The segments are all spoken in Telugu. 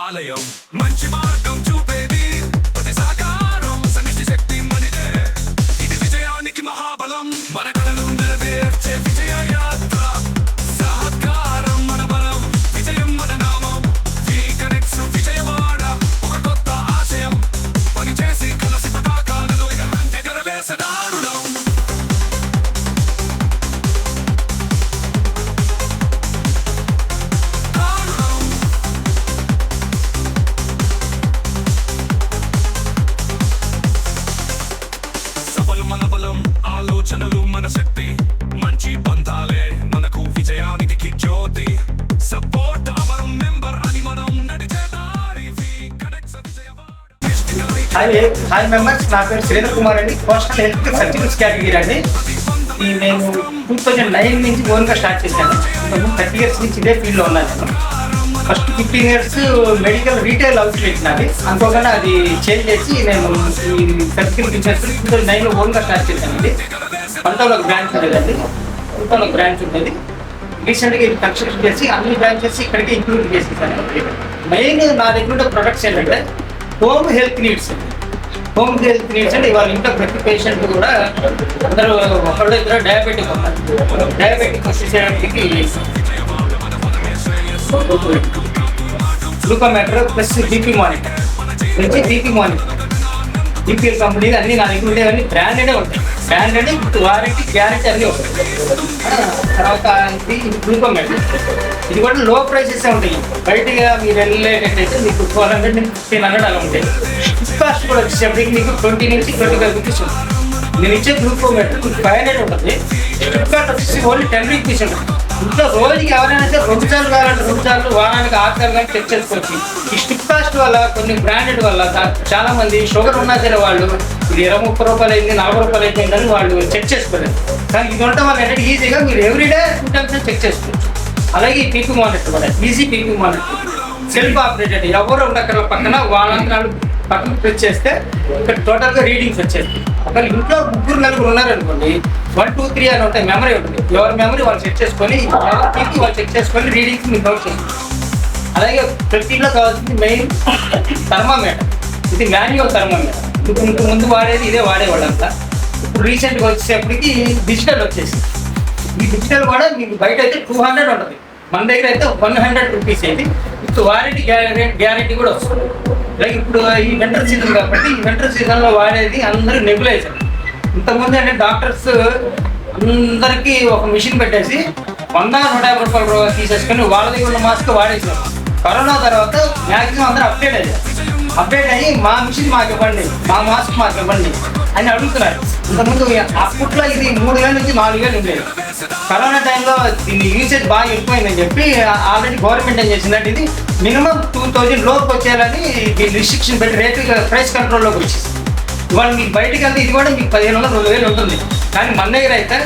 ఆలయం మంచి మార్గం చూపేది ప్రతి సాకారం సమిష్టి శక్తి మనదే ఇది విజయానికి మహాబలం మన కళను నెరవేర్చే విజయ యాత్ర సహకారం మన బలం విజయం మన నామం కనెక్స్ విజయవాడ ఒక కొత్త ఆశయం పనిచేసి కలసి పతాకాలను ఎగరవేసదారుడం మన బలం ఆలోచనలు మన శక్తి మంచి బంధాలే మనకు విజయానికి జ్యోతి సపోర్ట్ అవర్ మెంబర్ అని మనం నడిచే దారి హాయ్ మెంబర్స్, నా పేరు శ్రీధర్ కుమార్ అండి. పోస్టల్ హెల్త్ సర్టిఫికేట్స్ కేటగిరీ అండి. నేను 2009 నుంచి ఓన్గా స్టార్ట్ చేశాను. 30 years నుంచి ఇదే ఫీల్డ్లో ఉన్నాను. నేను first 15 years medical retail outlet నాది. అనుకోకుండా అది చేంజ్ చేసి నేను ఈ సర్టిఫికేట్ బిజినెస్ 2009లో ఓన్గా స్టార్ట్ చేశానండి. పంటలో బ్రాంచ్ ఉండేదండి. పంటలో బ్రాంచ్ ఉండేది. రీసెంట్గా ఇది కన్స్ట్రక్షన్ చేసి అన్ని బ్రాంచెస్ ఇక్కడికి ఇంక్లూడ్ చేసేసాను. మెయిన్ నా దగ్గర ఉండే ప్రొడక్ట్స్ ఏంటంటే home health needs. Home health needs అంటే ఇవాళ ఇంట్లో ప్రతి పేషెంట్ కూడా అందరూ ఒకళ్ళు ఇద్దరు డయాబెటిక్ ఉన్నారు. డయాబెటిక్ వచ్చేసేటికి గ్లూకోమీటర్ ప్లస్ బీపీ మానిటర్ నుంచి బీపీ మానిటర్ బీపీఎల్ కంపెనీ అన్ని నా దగ్గర ఉండేవన్నీ బ్రాండెడే ఉంటాయి. బ్రాండెడ్ వారంటీ గ్యారెంటీ అన్నీ ఉంటాయి. తర్వాత ఇది గ్లూకోమీటర్, ఇది కూడా లో ప్రైసెస్ ఉంటాయి. బయటగా మీరు వెళ్ళేటట్టయితే మీకు 1200 నుంచి 1500 అలా ఉంటాయి. కాస్ట్ కూడా వచ్చేటప్పటికి మీకు 20 నుంచి 25 రూపీస్ ఉంటుంది. నేను ఇచ్చే గ్లూకోమీటర్ 500 ఉంటుంది. ఫ్లిప్కార్ట్ వచ్చేసి ఓన్లీ 10 రూపీస్ ఉంటుంది. ఇంట్లో రోజుకి ఎవరైనా సరే 2 సార్లు కావాలంటే 2 సార్లు, వారానికి 6 సార్లు కానీ చెక్ చేసుకోవచ్చు. ఈ స్టిప్ కాస్ట్ వల్ల కొన్ని బ్రాండెడ్ వల్ల చాలా మంది షుగర్ ఉన్నా సరే వాళ్ళు ఇది 20-30 రూపాయలు అయింది, 40 రూపాయలు అయిపోయిందని వాళ్ళు చెక్ చేసుకోలేదు. కానీ ఇది ఉండటం వల్ల ఏంటంటే ఈజీగా మీరు ఎవ్రీడే 2 times చెక్ చేసుకోవచ్చు. అలాగే ఈ పీపీ మానిటర్ కూడా easy PP monitor self operated, ఎవరు ఉండక్కర్ల పక్కన వాళ్ళందరూ పక్కన ప్రెస్ చేస్తే ఇక్కడ టోటల్గా రీడింగ్స్ వచ్చేస్తాయి. ఒకవేళ ఇంట్లో 3-4 ఉన్నారనుకోండి 1, 2, 3 అని ఉంటాయి. మెమరీ ఉంటుంది. ఎవరి మెమరీ వాళ్ళు చెక్ చేసుకొని ఎవరి పీపీ వాళ్ళు చెక్ చేసుకొని రీడింగ్స్ మీకు నోట్ చేసుకోండి. అలాగే ప్రతిలో కావాల్సింది మెయిన్ థర్మామీటర్. ఇది మాన్యువల్ థర్మామీటర్. ఇంతకు ముందు వాడేది ఇదే వాడేవాళ్ళంతా. ఇప్పుడు రీసెంట్గా వచ్చేటప్పటికి డిజిటల్ వచ్చేసి ఈ డిజిటల్ కూడా మీకు బయట అయితే 200 ఉంటుంది. మన దగ్గర అయితే 100 రూపీస్ అయింది. ఇప్పుడు వారంటీ గ్యారెంటీ కూడా వస్తుంది. లైక్ ఇప్పుడు ఈ వింటర్ సీజన్ కాబట్టి ఈ వింటర్ సీజన్లో వాడేది అందరూ నెబులైజర్. ఇంతకుముందు అంటే డాక్టర్స్ అందరికీ ఒక మిషన్ పెట్టేసి 100-150 రూపాయలు తీసేసుకొని వాళ్ళ దగ్గర ఉన్న మాస్క్ వాడేసారు. కరోనా తర్వాత మ్యాక్సిమం అందరూ అప్డేట్ అయ్యి మా మిషన్ మాకు ఇవ్వండి, మా మాస్క్ మాకు ఇవ్వండి అని అడుగుతున్నారు. ఇంతకుముందు అప్పట్లో ఇది 3000 నుంచి 4000 ఉండేది. కరోనా టైంలో దీని యూసేజ్ బాగా ఎక్కువైందని చెప్పి ఆల్రెడీ గవర్నమెంట్ ఏం చేసిందంటే ఇది మినిమం 2000 లోపు వచ్చేయాలని దీని రిస్ట్రిక్షన్ పెట్టి రేటు ప్రైస్ కంట్రోల్లోకి వచ్చేసి ఇవాళ మీకు బయటకు వెళ్తే ఇది కూడా మీకు 1500-2000 ఉంటుంది. కానీ మన దగ్గర అయితే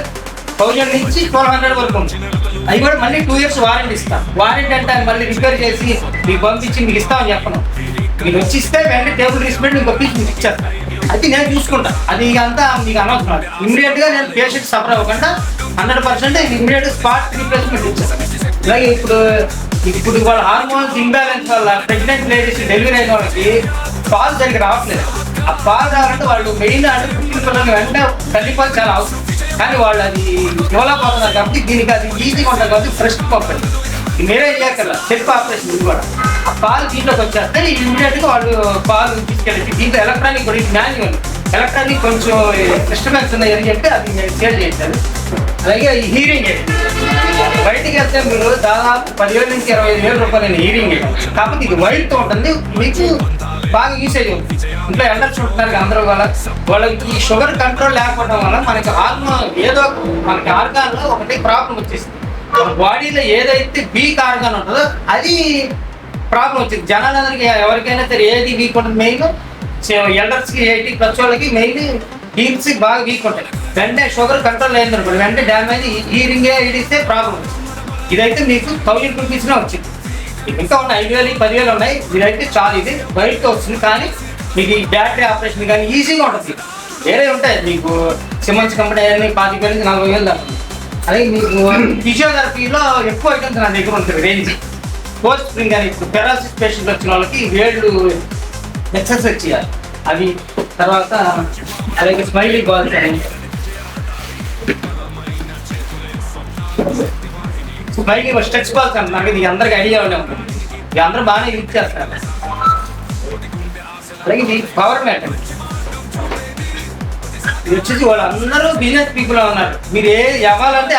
1000 నుంచి 1200 వరకు ఉంటుంది. అది కూడా మళ్ళీ 2 years వారంటీ ఇస్తాం. వారంటీ అంటే మళ్ళీ రిపేర్ చేసి మీకు పంపించి మీకు ఇస్తామని చెప్పను. మీరు వచ్చి ఇస్తే వెంటనే టేబుల్ రీస్పెక్ట్ మీకు పీస్ మీకు ఇచ్చేస్తాను. అది నేను చూసుకుంటాను. అది అంతా మీకు అనవసరం. ఇమ్మీడియట్గా నేను పేషెంట్ సఫర్ అవ్వకుండా 100% ఇమ్మీడియట్ స్పాట్ రీప్లేస్మెంట్ ఇచ్చేస్తాను. అలాగే ఇప్పుడు వాళ్ళ హార్మోన్స్ ఇంబ్యాలెన్స్ వల్ల ప్రెగ్నెంట్ లేడీస్ డెలివరీ అయిన వాళ్ళకి పాలు సరిగ్గా రావట్లేదు. ఆ పాలు రావాలంటే వాళ్ళు మెయిన్ అంటే పుట్టిన పిల్లలకి వెంటనే తల్లిపాలు చాలా అవసరం. కానీ వాళ్ళు అది ఇవ్వలేకపోతున్నారు కాబట్టి దీనికి అది ఈజీగా ఉంటుంది కాబట్టి ఫ్రెష్ పంపండి. మీరే చేయక్కర్లా, సెల్ఫ్ ఆపరేషన్ ఇది కూడా. ఆ పాలు దీంట్లోకి వచ్చేస్తే ఇమ్మీడియట్గా వాళ్ళు పాలు తీసుకెళ్ళి దీంట్లో ఎలక్ట్రానిక్ కూడా ఇది మాన్యువల్. ఎలక్ట్రానిక్ కొంచెం డిస్టర్బెన్స్ ఉన్నాయి అని చెప్పి అది నేను సేల్ చేశాను. అలాగే ఈ హీరింగ్ ఎయిడ్ బయటికి వెళ్తే మీరు దాదాపు 10,000 నుంచి 25,000 రూపాయలు హీరింగ్ ఎయిడ్. కాకపోతే ఇది వైట్తో ఉంటుంది, మీకు బాగా యూసేజ్ అవుతుంది. ఇంట్లో ఎల్డర్స్ ఉంటున్నారు అందరూ వాళ్ళకి ఈ షుగర్ కంట్రోల్ లేకపోవడం వల్ల మనకి హార్మోన్ ఏదో మనకి ఆర్గాన్లో ఒకటి ప్రాబ్లం వచ్చేసింది. మన బాడీలో ఏదైతే వీక్ ఆర్గాన్ ఉంటుందో అది ప్రాబ్లం వచ్చింది. జనాలందరికీ ఎవరికైనా సరే ఏది వీక్ ఉంటుంది, మెయిన్ ఎల్డర్స్కి 80+ వాళ్ళకి మెయిన్ హీల్స్ బాగా వీక్ ఉంటాయి. వెంటనే షుగర్ కంట్రోల్ అయింది అనుకోండి వెంటనే డ్యామేజ్ హీరింగే ఇడిస్తే ప్రాబ్లం వచ్చింది. ఇదైతే మీకు 1000 రూపీస్నే వచ్చింది. ఇంకా ఉన్నాయి 5,000, 10,000 ఉన్నాయి. ఇదైతే చాలా ఇది బయటకు వస్తుంది. కానీ మీకు ఈ బ్యాటరీ ఆపరేషన్ కానీ ఈజీగా ఉంటుంది. వేరే ఉంటాయి మీకు సిమెన్స్ కంపెనీ అన్నీ 25,000 నుంచి 40,000 దాకా. అలాగే మీకు ఫిజియోథెరపీలో ఎక్కువ ఐటమ్స్ నా దగ్గర ఉంటుంది రేంజ్. పోస్ట్ స్ప్రింగ్ అని ఇప్పుడు పెరాలసిస్ పేషెంట్ వచ్చిన వాళ్ళకి వేళ్ళు ఎక్సర్సైజ్ చేయాలి అవి. తర్వాత అలాగే స్మైలీ బాల్స్ అని, స్మైలీ స్ట్రెచ్ బాల్స్ అంటున్నారు. ఇది అందరికి ఐడియా ఉండే ఉంటుంది, ఇది అందరూ బాగానే యూజ్ చేస్తారు. అలాగే ఇది పవర్ మ్యాట్ అండి. ఇది వచ్చేసి వాళ్ళు అందరూ బిజినెస్ పీపుల్ ఉన్నారు. మీరు అవ్వాలంటే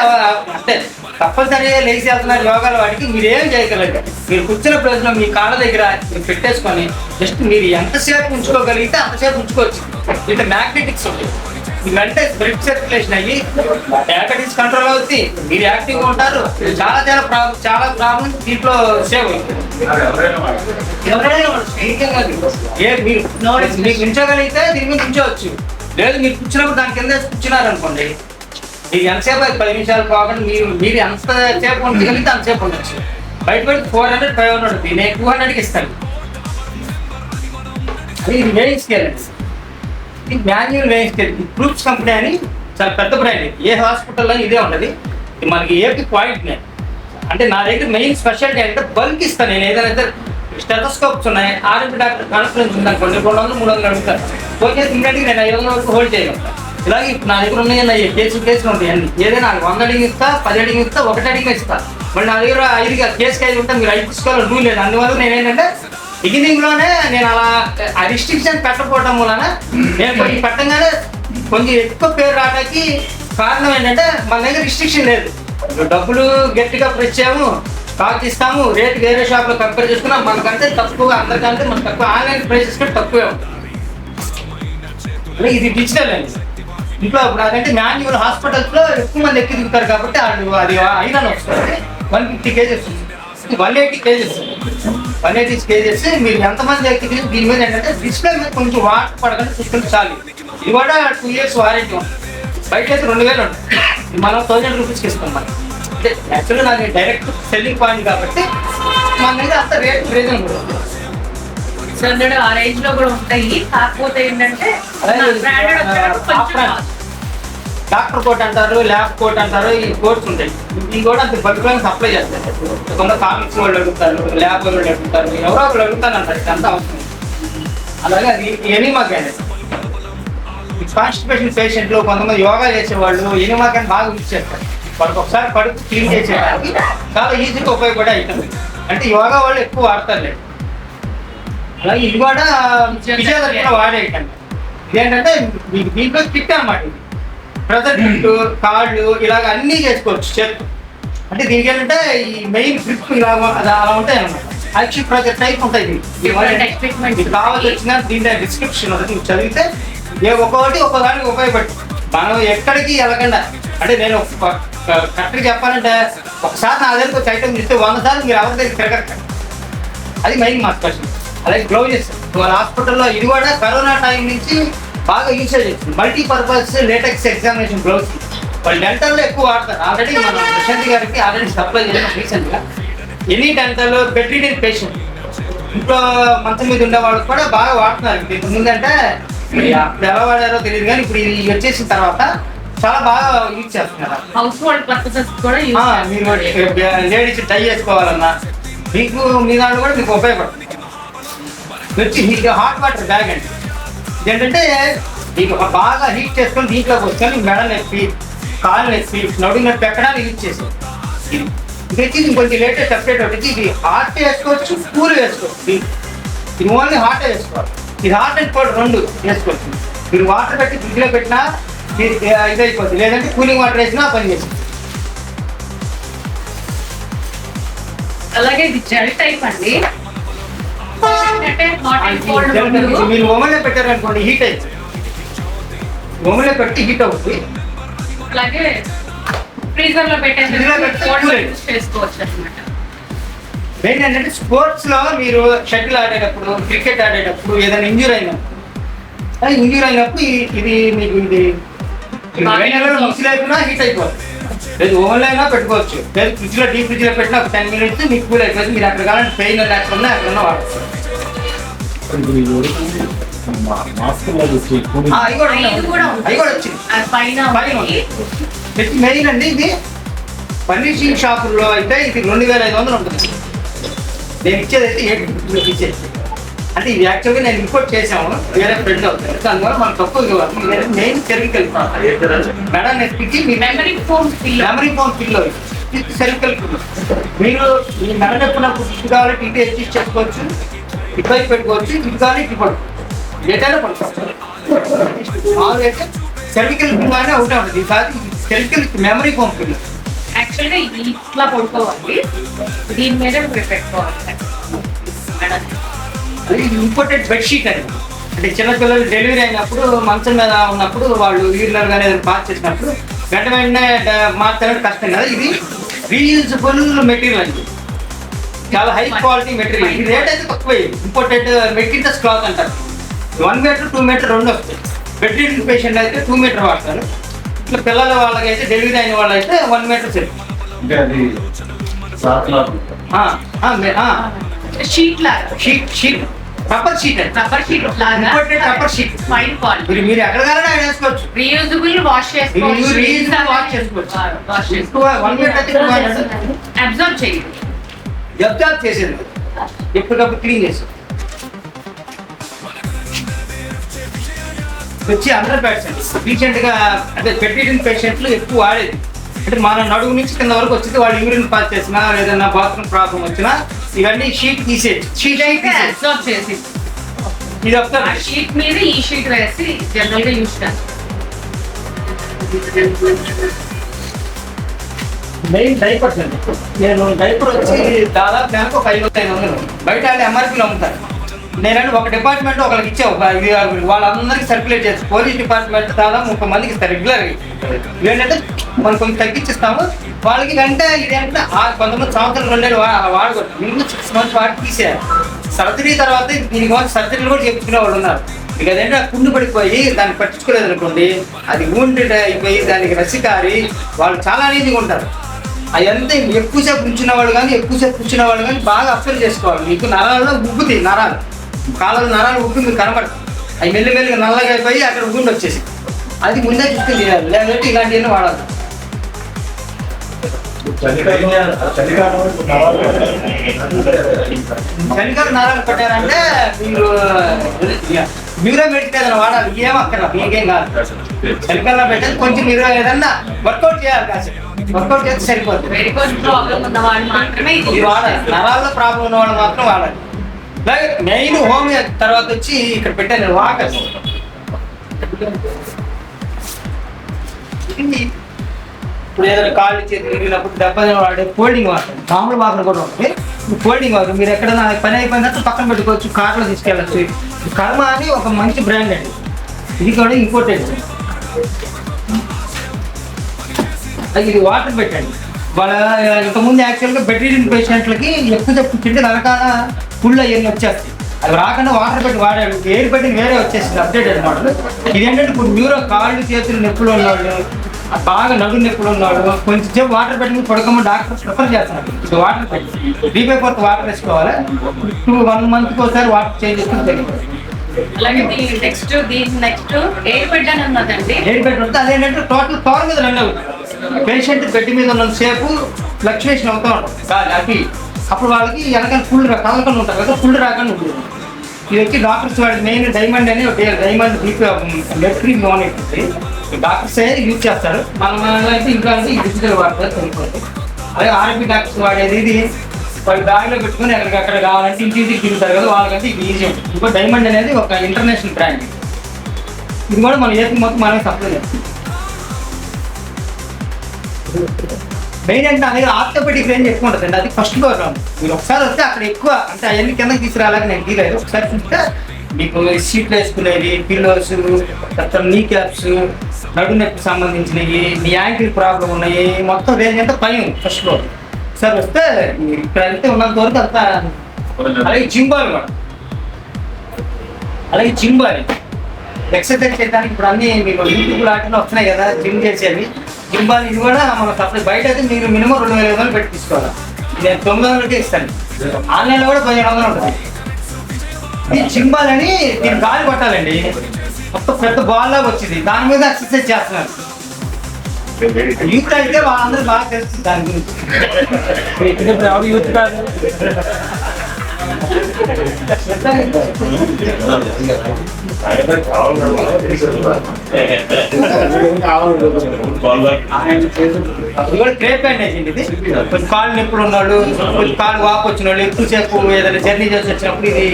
అంటే తప్పనిసరిగా లేచి వెళ్తున్నారు యోగాల వాటికి మీరు ఏం చేయగలరు. మీరు కూర్చున్న ప్లేస్లో మీ కాళ్ళ దగ్గర మీరు పెట్టేసుకొని జస్ట్ మీరు ఎంతసేపు ఉంచుకోగలిగితే అంతసేపు ఉంచుకోవచ్చు. ఇట్లా మ్యాగ్నెటిక్స్ ఉంటాయి, మీ వెంటనే బ్లడ్ సర్క్యులేషన్ అయ్యి డయాబెటీస్ కంట్రోల్ అవుతుంది, మీరు యాక్టివ్గా ఉంటారు. చాలా ప్రాబ్లమ్స్ దీంట్లో సేవ్ అవుతుంది. మీకు ఉంచగలిగితే దీని మీద ఉంచవచ్చు, లేదు మీరు కూర్చున్నప్పుడు దాని కింద కూర్చున్నారనుకోండి, మీరు ఎంతసేపు 10 నిమిషాలు కాకుండా మీరు ఎంతసేపు ఉంచగలిగితే అంతసేపు ఉండొచ్చు. బయట 400, 500 నేను 200కి ఇస్తాను. ఇది వేయింగ్ స్కేల్ అండి, ఇది మాన్యువల్ వేయింగ్ స్కేల్. ఈ ప్రూఫ్స్ కంపెనీ అని చాలా పెద్ద బ్రాండ్. ఏ హాస్పిటల్లో ఇదే ఉండదు, మనకి ఏపీ పాయింట్ నేను. అంటే నా దగ్గర మెయిన్ స్పెషాలిటీ అంటే బల్క్ ఇస్తాను. నేను ఏదైనా స్టెథోస్కోప్స్ ఉన్నాయి, ఆర్ఎంపీ డాక్టర్ కాన్ఫరెన్స్ ఉందనుకోండి, 200, 300 అడుగుతాను. ఓకే ఇమీడియట్గా నేను 500 వరకు హోల్డ్ చేయగలను. ఇలాగే నా దగ్గర ఉన్నాయి కేసులు ఉంటాయి అన్ని. ఏదైనా 100 అడిగి ఇస్తా, 10 అడిగి ఇస్తా, 1 అడిగి ఇస్తా. మళ్ళీ నా దగ్గర 5 కేసుకి 5 ఉంటే మీరు 5 తీసుకోవాలని రూల్ లేదు. అందువల్ల నేనేంటంటే బిగినింగ్లోనే నేను అలా ఆ రిస్ట్రిక్షన్ పెట్టకపోవడం వలన నేను కొంచెం పెట్టగానే కొంచెం ఎక్కువ పేరు రావడానికి కారణం ఏంటంటే మన దగ్గర రిస్ట్రిక్షన్ లేదు. డబ్బులు గట్టిగా ప్రెస్ చేయము, స్టాక్ ఇస్తాము, రేట్ వేరే షాప్లో కంపేర్ చేసుకున్నాం, మనకంటే తక్కువ, అందరికంటే మనకు తక్కువ. ఆన్లైన్ ప్రైసెస్ కూడా తక్కువే ఉంటుంది. ఇది డిజిటల్ అండి. ఇంట్లో ఇప్పుడు అదంటే మాన్యువల్ హాస్పిటల్స్లో ఎక్కువ మంది ఎక్కి దిగుతారు కాబట్టి అది ఐరన్ వస్తుంది. 150 కేజెస్, 180 కేజెస్, 180 కేజెస్. మీరు ఎంతమంది ఎక్కి దిగి దీని మీద ఏంటంటే డిస్ప్లే మీద కొంచెం వాటర్ పడకుండా చూసుకుంటే చాలు. ఇది కూడా 2 years వారంటీ ఉంటుంది. బయట అయితే 2000 ఉంటుంది, మనం 1000 రూపీస్కి ఇస్తాం. మనం అంటే యాక్చువల్గా నాకు డైరెక్ట్ సెల్లింగ్ పాయింట్ కాబట్టి మన దగ్గర అంత రేట్ రీజనబుల్ ఉంటుంది. ఆ రేంజ్ లో కూడా ఉంటాయి. కాకపోతే ఏంటంటే డాక్టర్ కోట్ అంటారు, ల్యాబ్ కోట్ అంటారు, ఈ కోట్స్ ఉంటాయి. ఇవి కూడా అంత పర్టికులర్ సప్లై చేస్తారు. కొంత కామిక్స్ వాళ్ళు అడుగుతారు, ల్యాబ్ వాళ్ళు అడుగుతారు, ఎవరో ఒకరు అడుగుతారు అంటారు. ఇదంతా అవసరం. అలాగే అది ఎనిమా క్యాండిడేట్ కాన్స్టిపేషన్ పేషెంట్లు, కొంతమంది యోగా చేసేవాళ్ళు ఎనిమా క్యాన్ బాగా యూజ్ చేస్తారు. వాళ్ళకి ఒకసారి కడుపు క్లీన్ చేసేదానికి చాలా ఈజీగా ఉపయోగపడే ఐటమ్. అంటే యోగా వాళ్ళు ఎక్కువ వాడతారు. అలాగే ఇది కూడా విజయదర్శన వాడే ఐటమ్. ఇదేంటంటే మీకు దీంట్లో కిట్ అనమాట. ఇది ప్రెజర్ కిట్, కాళ్ళు ఇలాగ అన్నీ చేసుకోవచ్చు చేస్తూ. అంటే దీనికి ఏంటంటే ఈ మెయిన్ గ్రిప్ ఇలా అలా ఉంటాయి అన్నమాట. యాక్షన్ ప్రెజర్ టైప్ ఉంటాయి. మీకు కావాల్సి వచ్చిన దీంట్లో డిస్క్రిప్షన్ ఉంటుంది, మీకు చదివితే ఒక్కొక్కదానికి ఉపయోగపడుతుంది. మనం ఎక్కడికి వెళ్ళకుండా, అంటే నేను కరెక్ట్గా చెప్పాలంటే ఒకసారి నా దగ్గరికి వచ్చి ఐటమ్ ఇస్తే 100 సార్లు మీరు ఎవరి దగ్గర తిరగక. అది మెయిన్ మా స్పెషల్. అలాగే గ్లౌజెస్ వాళ్ళ హాస్పిటల్లో ఇది కూడా కరోనా టైం నుంచి బాగా యూసేజ్ చేస్తుంది. మల్టీపర్పస్ లేటెక్స్ ఎగ్జామినేషన్ గ్లౌజ్ వాళ్ళు డెంటల్లో ఎక్కువ వాడతారు. ఆల్రెడీ మన ప్రశాంత్ గారికి ఆల్రెడీ సప్లై చేసిన రీసెంట్గా. Any dental bed ridden patient, ఇంట్లో మంచం మీద ఉండే వాళ్ళు కూడా బాగా వాడుతున్నారు. దీనికి ముందంటే అప్పుడు ఎలా వాడారో తెలియదు, కానీ ఇప్పుడు ఇది వచ్చేసిన తర్వాత చాలా బాగా యూజ్ చేస్తున్నారు. హౌస్ హోల్డ్ పర్పసెస్ కూడా మీరు లేడీస్ టై చేసుకోవాలన్నా మీకు మీ దాంట్లో కూడా మీకు ఉపయోగపడుతుంది. వచ్చి హాట్ వాటర్ బ్యాగ్ అండి. ఇదేంటంటే మీకు బాగా హీట్ చేసుకొని దీంట్లోకి వచ్చుకొని మెడ నొప్పి, కాలు నొప్పి, నడుము నొప్పి ఎక్కడానికి యూజ్ చేసాం. ఇది వచ్చి ఇంకొంచెం లేటెస్ట్ అప్డేట్ వచ్చి ఇది హాట్ వేసుకోవచ్చు, కూల్ వేసుకోవచ్చు. ఇది ఓన్లీ హాట్ వేసుకోవాలి. ఇది హాట్ అండ్ కోల్డ్ 2 వేసుకోవచ్చు. మీరు వాటర్ పెట్టి ఫ్రిడ్జ్లో పెట్టినా ఇది అయిపోతుంది, లేదంటే కూలింగ్ వాటర్ వేసినా పని చేస్తుంది. అలాగే ఇది జెల్ టైప్ అండి. మీరు ఓవెన్లో పెట్టారనుకోండి హీట్ అవుతుంది, ఓవెన్లో పెట్టి హీట్ అవుతుంది. అలాగే ఫ్రీజర్ లో పెట్టేసి చేసుకోవచ్చు అనమాట. మెయిన్ ఏంటంటే స్పోర్ట్స్లో మీరు షటిల్ ఆడేటప్పుడు, క్రికెట్ ఆడేటప్పుడు ఏదైనా ఇంజూరీ అయినప్పుడు ఇది మీకు ఇది మిక్సీ అయిపోయినా హీట్ అయిపోతుంది. లేదు ఓవెన్లో అయినా పెట్టుకోవచ్చు, లేదు ఫ్రిడ్జ్లో డీప్ ఫ్రిడ్జ్లో పెట్టినా ఒక 10 minutes మీకు కూల్ అయిపోతుంది. మీరు అక్కడ కావాలంటే పెయిన్ లేకుండా అక్కడ వాడచ్చు. అవి కూడా వచ్చింది. మెయిన్ అండి ఇది ఫర్నిషింగ్ షాపుల్లో అయితే ఇది 2500 ఉంటుంది. నేను ఇచ్చేది అయితే 8 ఇచ్చేది. అంటే ఇది యాక్చువల్గా నేను ఇంపోర్ట్ చేసాము, వేరే ఫ్రెండ్ అవుతుంది, దానివల్ల మనం తక్కువ ఇవ్వాలి. నేను సెర్వికల్ మేడం నెక్కి మీ memory foam memory foam pillow with cervical pillow. మీరు ఈ మెడ నొప్పునప్పుడు ఇటు కావాలంటే ఇటు అడ్జస్ట్ చేసుకోవచ్చు, ఇటువైపు పెట్టుకోవచ్చు, ఇటు కావాలి ఇటు పడుకోవచ్చు, ఏదైనా పడుకోవచ్చు. మామూలుగా అయితే సెర్వికల్ పిల్లో అనే ఒకటే ఉంటుంది. ఈసారి సెర్వికల్ మెమరీ ఫోన్ పిల్లో యాక్చువల్గా ఇట్లా పడుకోవాలి, దీని మీద పెట్టుకోవాలి. అది ఇంపార్టెంట్ బెడ్షీట్ అది. అంటే చిన్నపిల్లలు డెలివరీ అయినప్పుడు మంచం మీద ఉన్నప్పుడు వాళ్ళు యూరినర్ కానీ ఏదైనా పాస్ చేసినప్పుడు వెంటనే మార్చడం కష్టం కదా. ఇది రీయూజబుల్ మెటీరియల్ అండి, చాలా హై క్వాలిటీ మెటీరియల్. ఇది రేట్ అయితే తక్కువ. ఇంపార్టెంట్ మెటీరియల్స్ క్లాత్ అంటారు. 1 మీటర్ 2 మీటర్ రెండు వస్తాయి. బెడ్ రిడెన్ పేషెంట్ అయితే 2 మీటర్ వాడతారు. ఇట్లా పిల్లల వాళ్ళకైతే డెలివరీ అయిన వాళ్ళు అయితే 1 మీటర్ సరి. అంటే అది షీట్ లాగా, షీట్ రబ్బర్ షీట్ అండి. రబ్బర్ షీట్ లాగా, important rubber sheet. Fine quality. మీరు ఎక్కడ కావాలంటే అక్కడ వేసుకోవచ్చు. రీయూజబుల్, వాష్ చేసుకోవచ్చు, Reusable wash చేసుకోవచ్చు. వాష్ ఎక్కువ 1 మీటర్ అయితే 200 అబ్జర్వ్ చేయండి. అబ్జర్వ్ చేసేది, ఎప్పటికప్పుడు క్లీన్ చేసి వచ్చి 100% రీసెంట్గా అంటే బెడ్ పేషెంట్లు ఎక్కువ వాడేది. అంటే మన నడుము నుంచి కింద వరకు వచ్చింది, వాళ్ళు యూరిన్ పాస్ చేసినా ఏదైనా బాత్రూమ్ ప్రాబ్లం వచ్చినా ఇవన్నీ షీట్ తీసేది. షీట్ అయితే అబ్జర్వ్ చేసి ఇది ఆ ఒకసారి షీట్ మీద ఈ షీట్ వేసి జనరల్ గా యూజ్ చేస్తాం. మెయిన్ డైపర్స్ అండి. నేను డైపర్ వచ్చి దాదాపు నెలకు 500-500 బయట అంటే ఎంఆర్పీలో అమ్ముతారు. నేనంటే ఒక డిపార్ట్మెంట్ ఒకరికి ఇచ్చే ఒక 5-6 వాళ్ళందరికీ సర్క్యులేట్ చేస్తాను. పోలీస్ డిపార్ట్మెంట్ దాదాపు 30 మందికి ఇస్తారు రెగ్యులర్గా. ఏంటంటే మనం కొంచెం తగ్గించిస్తాము వాళ్ళకి. అంటే ఇదేంటే కొంతమంది సంవత్సరం 2 ఏళ్ళు వాడకూడదు, మినిమం 6 మంత్స్ వాడి తీసేయాలి. సర్జరీ తర్వాత దీనికి సర్జరీలు కూడా చేయించుకునే వాళ్ళు ఉన్నారు. ఇక అదేంటే పుండు పడిపోయి దాన్ని పట్టించుకోలేదు అనుకోండి, అది wounded అయిపోయి దానికి రసికారి వాళ్ళు చాలా నీతిగా ఉంటారు. అదంతా ఎక్కువసేపు కూర్చున్న వాళ్ళు కానీ బాగా అబ్జర్వ్ చేసుకోవాలి. మీకు నరాల్లో ఉబ్బుతాయి, నరాలు కాళ్ళ నరాలు ఉబ్బి మీకు కనబడతాయి. అవి మెల్లిమెల్లిగా నల్లగా అయిపోయి అక్కడ ఉబ్బుండి వచ్చేసి అది ముందే చూసుకుని చేయాలి. లేదంటే ఇలాంటివన్నీ వాడాలి. చలికాలం నరాలు పెట్టారంటే మీరు మ్యూరో మెడిసిన్ ఏదైనా వాడాలి. ఏం అక్కడ మీకేం కాదు. చలికాలం పెట్టేది కొంచెం మీరు ఏదన్నా వర్కౌట్ చేయాలి. కాసేపు వర్కౌట్ చేస్తే సరిపోతుంది. వెరికోస్ ప్రాబ్లం ఉన్న వాళ్ళు మాత్రమే ఇది వాడాలి. నరాల్లో ప్రాబ్లం ఉన్న వాళ్ళు మాత్రం వాడాలి. మెయిన్ హోమ్ తర్వాత వచ్చి ఇక్కడ పెట్టాను వాకర్స్. ఇప్పుడు ఏదైనా కాళ్ళు చేతులు విరిగినప్పుడు దెబ్బ వాడే ఫోల్డింగ్ వాటర్, మామూలు వాటర్ కూడా ఉంటుంది. ఫోల్డింగ్ వాటర్ మీరు ఎక్కడైనా పని అయిపోయిన తర్వాత పక్కన పెట్టుకోవచ్చు, కార్లో తీసుకెళ్ళచ్చు. కర్మ అని ఒక మంచి బ్రాండ్ అండి, ఇది కూడా ఇంపార్టెంట్. ఇది వాటర్ పెట్టండి. వాళ్ళ ఇంతకుముందు యాక్చువల్గా బెడ్ రిడెన్ పేషెంట్లకి ఎక్కువ కూర్చుంటే రకరకాల పుళ్ళు అవన్నీ వచ్చేస్తాయి. అవి రాకుండా వాటర్ పెట్టి వాడాడు. ఎయిర్ పెట్టింగ్ వేరే వచ్చేసింది, అప్డేటెడ్ మోడల్. ఇదేంటంటే ఇప్పుడు న్యూరో కాళ్ళు చేతులు నొప్పులు ఉన్నవాళ్ళు, బాగా నడుము నొప్పులు ఉన్నవాడు కొంచెం సేపు వాటర్ పెట్టి పడుకోమని డాక్టర్ ప్రిఫర్ చేస్తున్నారు. ఇది వాటర్ పెట్టి 3/4 వాటర్ వేసుకోవాలి. 1 మంత్కి ఒకసారి వాటర్ చేంజ్ చేసుకుని తెలియదు. అలాగే దీని నెక్స్ట్ ఎయిర్ బెడ్ అని ఉన్నదండి. ఎయిర్ బెడ్ ఉంటుంది. అదేంటంటే టోటల్ పవర్ మీద రన్ అవుతుంది. పేషెంట్ బెడ్ మీద ఉన్న సేపు ఫ్లక్చువేషన్ అవుతూ ఉంటుంది గాలి అటు. అప్పుడు వాళ్ళకి వెనకాల ఫుల్ కదలకుండా ఉంటారు కదా, ఫుల్ రాకుండా ఉంటుంది. ఇది వచ్చి డాక్టర్స్ వాళ్ళకి మెయిన్ డైమండ్ అని డైమండ్ మెట్రీ మోనిట్ డాక్టర్స్ యూజ్ చేస్తారు. మన అయితే ఇంకా అంటే డిజిటల్ వాడతారు సరిపోతుంది. అదే ఆర్ఎంపీ డాక్టర్స్ వాడేది ఇది వాళ్ళు బ్యాగ్లో పెట్టుకుని ఎక్కడికక్కడ కావాలంటే ఇంటికి తిరుగుతారు కదా, వాళ్ళకంటే ఇది ఈజీ ఉంటుంది. ఇంకో డైమండ్ అనేది ఒక ఇంటర్నేషనల్ బ్రాండ్. ఇది కూడా మన ఏపీ మొత్తం మనమే సప్లై చేస్తాం. మెయిన్ అంటే నా దగ్గర ఆర్థోపెడిక్ రేంజ్ ఎక్కువ ఉంటుందండి. అది ఫస్ట్ ఫ్లోర్ ఉంది. మీరు ఒకసారి వస్తే అక్కడ ఎక్కువ అంటే అవన్నీ కిందకి తీసుకురాలని నేను తీయలేదు. ఒకసారి చూస్తే మీకు సీట్లు వేసుకునేవి, పిల్లోస్, తర్వాత నీ క్యాప్స్, నడు నొప్పికి సంబంధించినవి, మీ యాంకిల్ ప్రాబ్లం ఉన్నాయి, మొత్తం రేంజ్ అంతా పైన ఫస్ట్ ఫ్లోర్. ఒకసారి వస్తే మీరు ఇక్కడ వెళ్తే ఉన్నంత వరకు అంతా. అలాగే జింబాల్ కూడా, అలాగే జింబాల్ ఎక్సర్సైజ్ చేయడానికి ఇప్పుడు అన్ని మీకు యూట్యూబ్ లాంటివి వస్తున్నాయి కదా జిమ్ చేసేవి. జింబాల్ ఇది కూడా మన సప్లై. బయట అయితే మీరు మినిమం 2,500 పెట్టి తీసుకోవాలి. నేను 900కే ఇస్తాను. ఆన్లైన్లో కూడా 1,500 ఉంటుంది. ఈ జింబాల్ అని దీన్ని గాలి పట్టాలండి. మొత్తం పెద్ద బాల్ లాగా వచ్చింది, దాని మీద ఎక్సర్సైజ్ చేస్తున్నారు. యూత్ అయితే వాళ్ళందరూ బాగా తెలుస్తుంది దాని గురించి. యూత్ కాదు ఇది కూడా క్రేప్ బ్యాండేజ్ అండి. ఇది కొంచెం కాళ్ళు నొప్పులు ఉన్నాడు, కొంచెం కాళ్ళు వాపు వచ్చిన వాళ్ళు, ఎక్కువసేపు ఏదైనా జర్నీ చేసి వచ్చినప్పుడు ఇది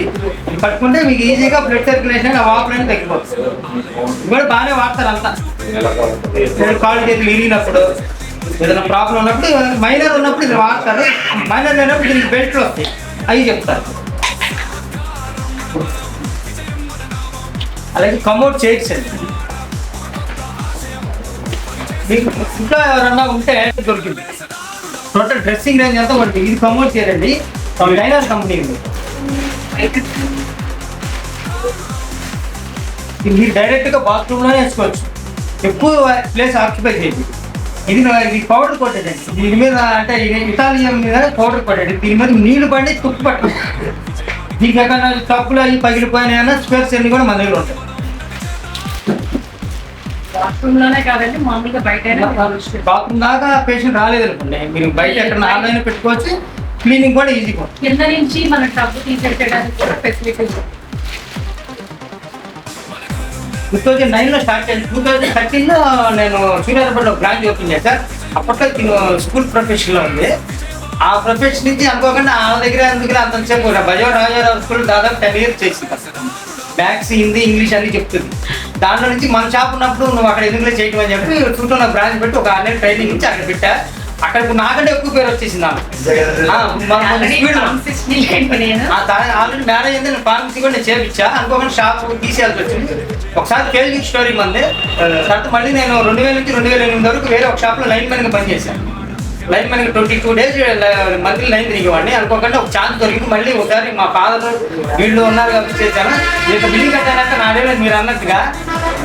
పట్టుకుంటే మీకు ఈజీగా బ్లడ్ సర్క్యులేషన్ ఆ వాపులన్నీ తగ్గిపోతుంది. ఇది కూడా బాగానే వాడతారు అంతా. కాళ్ళు చేతులు ఇరిగినప్పుడు ఏదైనా ప్రాబ్లం ఉన్నప్పుడు, మైనర్ ఉన్నప్పుడు ఇది వాడతారు. మైనర్ లేనప్పుడు దీనికి బెల్ట్లు వస్తాయి, అవి చెప్తారు. అలాగే కమోడ్ చైర్స్ అండి. మీకు ఇంట్లో ఎవరన్నా ఉంటే దొరికింది. టోటల్ డ్రెస్సింగ్ రేంజ్ అంతా ఒకటి. ఇది కమోడ్ చైర్ అండి, డైనర్ కంపెనీ ఇది. మీరు డైరెక్ట్గా బాత్రూంలోనే వేసుకోవచ్చు, ఎక్కువ ప్లేస్ ఆక్యుపై చేయదు. ఇది పౌడర్ కొట్టేది అండి. దీని మీద అంటే ఇటాలియన్ మీద పౌడర్ కొట్టేది. దీని మీద నీళ్లు పడి తుప్పు పట్టు. దీనికి ఎక్కడ తప్పులు అవి పగిలిపోయినా స్పేర్స్ అన్ని కూడా మన దగ్గర ఉంటాయి. బాత్రూంలోనే కాదండి, మామూలుగా బయట బాత్రూమ్ దాకా పేషెంట్ రాలేదు అనుకోండి, మీరు బయట ఎక్కడ ఆన్లైన్ పెట్టుకోవచ్చు. క్లీనింగ్ కూడా ఈజీగా ఉంటుంది. కింద నుంచి మన డబ్బు తీసేయడానికి కూడా ఫెసిలిటీ ఉంది. 2009లో స్టార్ట్ అయింది. 2013లో నేను సూర్యాపేటలో బ్రాంచ్ ఓపెన్ చేశాను. అప్పట్లో నేను స్కూల్ ప్రొఫెషన్లో ఉంది. ఆ ప్రొఫెషన్ నుంచి అనుకోకుండా ఆ దగ్గర అంతసేపు బజార్ రాజారావు స్కూల్ దాదాపు 10 years చేసింది. మ్యాథ్స్, హిందీ, ఇంగ్లీష్ అన్ని చెప్తుంది. దాంట్లో నుంచి మన షాప్ ఉన్నప్పుడు నువ్వు అక్కడ ఎందుకు చేయటం అని చెప్పి చుట్టూ నాకు బ్రాంచ్ పెట్టి ఒక 6 నెలలు ట్రైనింగ్ ఇచ్చి అక్కడ పెట్టా. అక్కడ నాకంటే ఎక్కువ పేరు వచ్చేసింది. ఆల్రెడీ మ్యారేజ్ అయింది, నేను ఫార్మసీ కూడా నేను చేపించా. అనుకోకుండా షాప్ తీసేయాల్సి వచ్చింది. ఒకసారి ఫెయిల్ స్టోరీ మంది. తర్వాత మళ్ళీ నేను 2000 నుంచి 2008 వరకు వేరే ఒక షాప్లో లైన్ మ్యాన్గా పనిచేశాను. లైన్ మ్యాన్గా 22 days మంత్లీ లైన్ తిరిగేవాడిని. అనుకోకుండా ఒక ఛాన్స్ దొరికింది. మళ్ళీ ఒకసారి మా ఫాదర్ వీళ్ళు ఉన్నారు కాబట్టి చేశాను. మీకు బిల్డింగ్ కట్టాక నాదేలో మీరు అన్నట్టుగా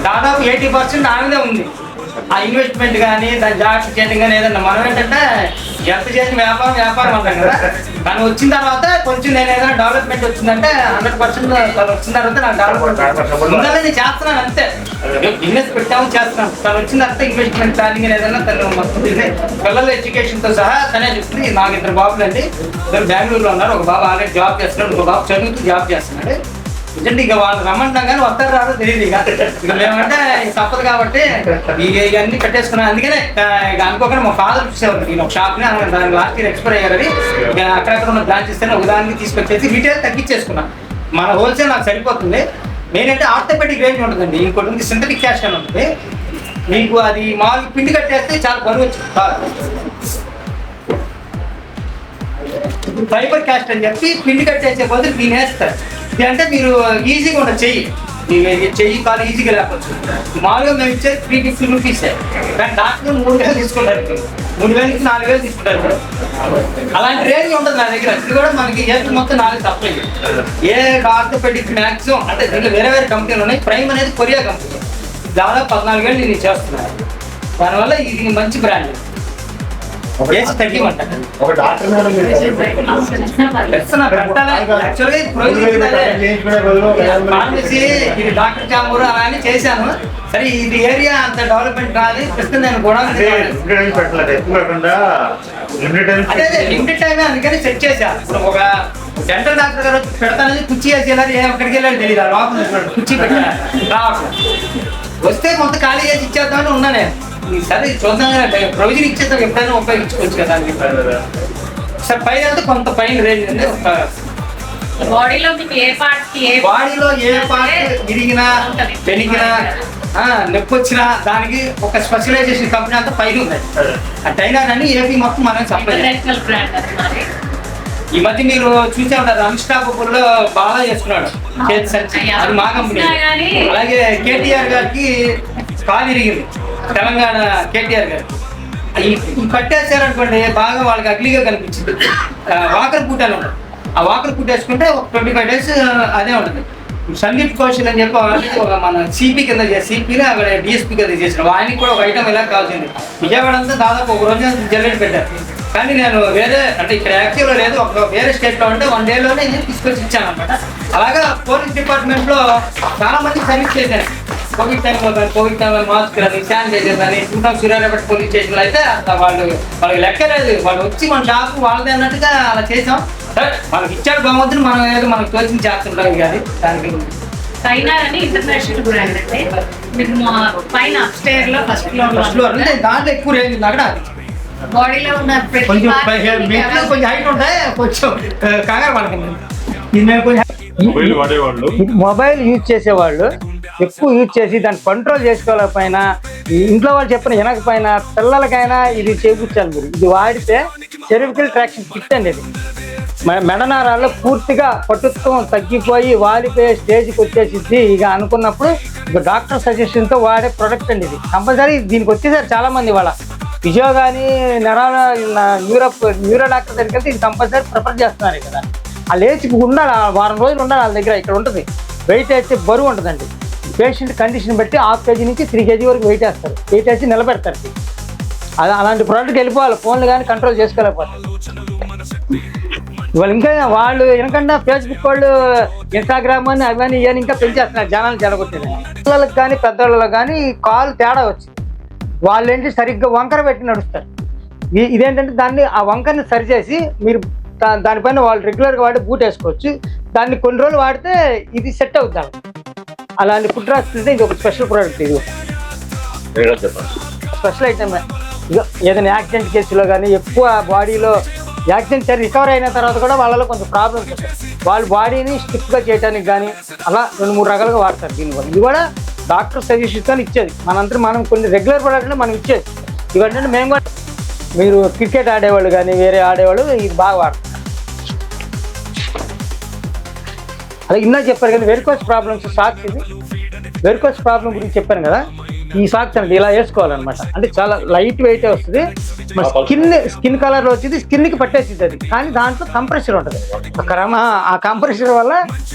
దాదాపు 80% నాదే ఉంది. ఆ ఇన్వెస్ట్మెంట్ కానీ దాని జాగ్రత్త చేయడం కానీ ఏదన్నా మనం ఏంటంటే ఎంత చేసిన వ్యాపారం అంటాం కదా. కానీ వచ్చిన తర్వాత కొంచెం నేను ఏదైనా డెవలప్మెంట్ వచ్చిందంటే 100% తను వచ్చిన తర్వాత నాకు డెవలప్మెంట్ ఉండాలి. నేను చేస్తున్నాను అంతే. బిజినెస్ పెట్టాము చేస్తున్నాను. తను వచ్చిన తర్వాత ఇన్వెస్ట్మెంట్ ప్లానింగ్ ఏదైనా తను మొత్తం పిల్లల ఎడ్యుకేషన్తో సహా తనే చెప్తుంది. నాకు 2 బాబులు అండి. 2 బెంగళూరులో ఉన్నారు. ఒక బాబు ఆల్రెడీ జాబ్ చేస్తున్నాడు, ఒక బాబు చదువుతూ జాబ్ చేస్తున్నాడు. నిజంటే ఇక వాళ్ళు రమ్మంటాం కానీ వస్తారు రాదో తెలియదు. ఇక మేమంటే తప్పదు కాబట్టి ఇవన్నీ పెట్టేసుకున్నాం. అందుకనే ఇక అనుకోకుండా మా ఫాదర్ చూసేవారు. నేను ఒక షాప్ని దాని లాస్ట్ ఇయర్ ఎక్స్పైర్ అయ్యారని ఇక అక్కడక్కడ ఉన్న బ్రాంచెస్ ఒక దానికి తీసుకొచ్చేసి రీటైల్ తగ్గించేసుకున్నాను. మన హోల్సేల్ నాకు సరిపోతుంది. నేనంటే ఆర్థోపెడిక్ రేంజ్ ఉంటుందండి. ఇంకోటి ఉంది సింథటిక్ క్యాస్ట్ అని ఉంటుంది. మీకు అది మామూలు పిండి కట్టేస్తే చాలా బరువు వచ్చింది. ఫైబర్ క్యాస్ట్ అని చెప్పి పిండి కట్టేసే బదులు దీని వేస్తారు. ఇది అంటే మీరు ఈజీగా ఉండదు. చెయ్యి కాలు ఈజీగా లేకపోవచ్చు. మామూలుగా మేము ఇచ్చేది 350 రూపీసే. కానీ డాక్టర్ 3000 తీసుకుంటారు. 3000 నుంచి 4000 తీసుకుంటారు. అలాంటి రేంజ్ ఉంటుంది నా దగ్గర. ఇది కూడా మనకి మొత్తం 4 సప్లై. ఏ ఆర్థోపెడిక్ మ్యాక్సిమం అంటే దీంట్లో వేరే వేరే కంపెనీలు ఉన్నాయి. ప్రైమ్ అనేది కొరియా కంపెనీ. దాదాపు 14 ఏళ్ళు నేను చేస్తున్నాను. దానివల్ల ఇది మంచి బ్రాండ్. ఒక డాక్టర్ ఫార్మసీ ఇది డాక్టర్ చాంబూర్ అలా అని చేశాను. సరే ఇది ఏరియా అంత డెవలప్మెంట్ రాదు. ప్రస్తుతం నేను కూడా అదే లిమిటెడ్ టైమే అందుకని సెట్ చేశాను. ఇప్పుడు ఒక డెంటల్ డాక్టర్ గారు పెడతానని కుర్చీ వేసి వెళ్ళాలి. ఎక్కడికి వెళ్ళాలి తెలియదు. లోపల కుర్చీ పెట్టా రావట్లేదు. వస్తే కొంత ఖాళీ చేసి ఇచ్చేద్దామని ఉన్నా నేను. సరే చూద్దాం కదా, ప్రొవిజన్ ఇచ్చేద్దాం. ఎప్పుడైనా ఉపయోగించుకోవచ్చు కదా. సార్ పైన అంటే కొంత పైన రేంజ్ అండి. బాడీలో ఏ పార్ట్ విరిగినా పెరిగినా నొప్పి వచ్చినా దానికి ఒక స్పెషలైజేషన్ కంపెనీ అంతా పైన ఉంది. ఆ టైలర్ అని ఏపీ మొత్తం మనం సప్లై. ఈ మధ్య మీరు చూసే ఉంటారు అన్స్టాపబుల్ లో బాగా చేస్తున్నాడు. అది మా కంపెనీ. అలాగే కేటీఆర్ గారికి కాలు ఇరిగింది. తెలంగాణ కేటీఆర్ గారు ఈ పట్టేసారనుకోండి బాగా వాళ్ళకి అగ్లీగా కనిపించింది. వాకర్ పూట అని ఉంటుంది. ఆ వాకర్ పూట వేసుకుంటే ఒక 25 days అదే ఉంటుంది. సందీప్ కౌశల్ అని చెప్పి ఒక మన సిపి కింద సిపిని అక్కడ డిఎస్పీ కింద చేసిన ఆయనకి కూడా ఒక ఐటమ్ ఇలా కావాల్సింది. విజయవాడ అంతా దాదాపు ఒక రోజు జనరేట్ పెట్టారు. కానీ నేను వేరే అంటే ఇక్కడ యాక్టివ్లో లేదు, ఒక వేరే స్టేట్లో ఉంటే 1 dayలోనే తీసుకొచ్చి ఇచ్చాను అనమాట. అలాగా పోలీస్ డిపార్ట్మెంట్లో చాలా మంది సర్వీస్ చేశాను. కోవిడ్ టైంలో మాస్క్ అని శానిటైజర్ అని సూర్యాపేట పోలీస్ స్టేషన్లో అయితే వాళ్ళకి లెక్క లేదు. వాళ్ళు వచ్చి మన షాప్ వాళ్ళదే అన్నట్టుగా అలా చేసాం. మనకి ఇచ్చాడు భగవంతుడు, మనం ఏదో మనకు తోచింది చేస్తుంటాం కానీ దానికి సైనార్ అని ఇంటర్నేషనల్ బ్రాండ్ అండి. మీకు మా పైన అప్స్టైర్ లో ఫస్ట్ ఫస్ట్ ఫ్లోర్ అంటే దాంట్లో ఎక్కువ రేంజ్ ఉంది అక్కడ. బాడీలో ఉన్న ప్రతి కొంచెం part మీట్లో కొంచెం హైట్ ఉంటాయి, కొంచెం కంగారు పడకండి. ఇది మేము కొంచెం మొబైల్ వాడేవాళ్ళు మొబైల్ యూజ్ చేసేవాళ్ళు ఎక్కువ యూజ్ చేసి దాన్ని కంట్రోల్ చేసుకోలేకపోయినా, ఈ ఇంట్లో వాళ్ళు చెప్పిన వినకపోయినా పిల్లలకైనా ఇది చేకూర్చాలి మీరు. ఇది వాడితే సెర్వికల్ ట్రాక్షన్ కిట్ అండి. ఇది మెడనారాల్లో పూర్తిగా పటుత్వం తగ్గిపోయి వాలిపోయే స్టేజ్కి వచ్చేసిద్ది ఇక అనుకున్నప్పుడు ఇక డాక్టర్ సజెషన్తో వాడే ప్రొడక్ట్ అండి ఇది. కంపల్సరీ దీనికి వచ్చేసారు చాలామంది. వాళ్ళ ఫిజియో కానీ న్యూరో డాక్టర్ దగ్గరికి వెళ్తే ఇది కంపల్సరీ ప్రిఫర్ చేస్తున్నారు కదా. ఆ లేచి ఉండాలి, వారం రోజులు ఉండాలి వాళ్ళ దగ్గర. ఇక్కడ ఉంటుంది వెయిట్ వేస్తే బరువు ఉంటుందండి. పేషెంట్ కండిషన్ బట్టి 1/2 kg నుంచి 3 kg వరకు వెయిట్ వేస్తారు. వెయిట్ వేసి నిలబెడతారు. అది అలాంటి ప్రోడక్ట్కి వెళ్ళిపోవాలి. ఫోన్లు కానీ కంట్రోల్ చేసుకోలేకపోతారు. వాళ్ళు ఇంకా వాళ్ళు ఎందుకంటే ఫేస్బుక్ వాళ్ళు, ఇన్స్టాగ్రామ్ అని అవన్నీ ఇవన్నీ ఇంకా పెంచేస్తున్నారు జనాలు జరగొట్టేది. పిల్లలకు కానీ పెద్దవాళ్ళకి కానీ కాలు తేడా వచ్చింది. వాళ్ళు ఏంటి సరిగ్గా వంకర పెట్టి నడుస్తారు. ఇదేంటంటే దాన్ని ఆ వంకరని సరిచేసి మీరు దానిపైన వాళ్ళు రెగ్యులర్గా వాడి బూట్ వేసుకోవచ్చు. దాన్ని కొన్ని రోజులు వాడితే ఇది సెట్ అవుతాం. అలాంటి ఫుడ్ రాస్తుంటే ఇది ఒక స్పెషల్ ప్రోడక్ట్. ఇది స్పెషల్ ఐటమ్. ఏదైనా యాక్సిడెంట్ కేసులో కానీ ఎక్కువ బాడీలో యాక్సిడెంట్ రికవర్ అయిన తర్వాత కూడా వాళ్ళలో కొంచెం ప్రాబ్లమ్స్ ఉంటాయి. వాళ్ళ బాడీని స్టిఫ్గా చేయడానికి కానీ అలా 2-3 రకాలుగా వాడతారు. దీనివల్ల ఇది కూడా డాక్టర్ సజెషన్తో ఇచ్చేది. మనంతా మనం కొన్ని రెగ్యులర్ ప్రోడక్ట్లు మనం ఇచ్చేది. ఇవన్నీ మేము కూడా మీరు క్రికెట్ ఆడేవాళ్ళు కానీ వేరే ఆడేవాళ్ళు ఇది బాగా వాడతారు. అదే ఇందా చెప్పారు కానీ వెరికోస్ ప్రాబ్లమ్స్ సాక్స్. ఇది వెరికోస్ ప్రాబ్లం గురించి చెప్పాను కదా. ఈ సాక్స్ అంటే ఇలా వేసుకోవాలన్నమాట. అంటే చాలా లైట్ వెయిటే వస్తుంది. స్కిన్ కలర్లో వచ్చేది స్కిన్కి పట్టేసింది అది. కానీ దాంట్లో కంప్రెషర్ ఉంటుంది. ఆ కంప్రెషర్ వల్ల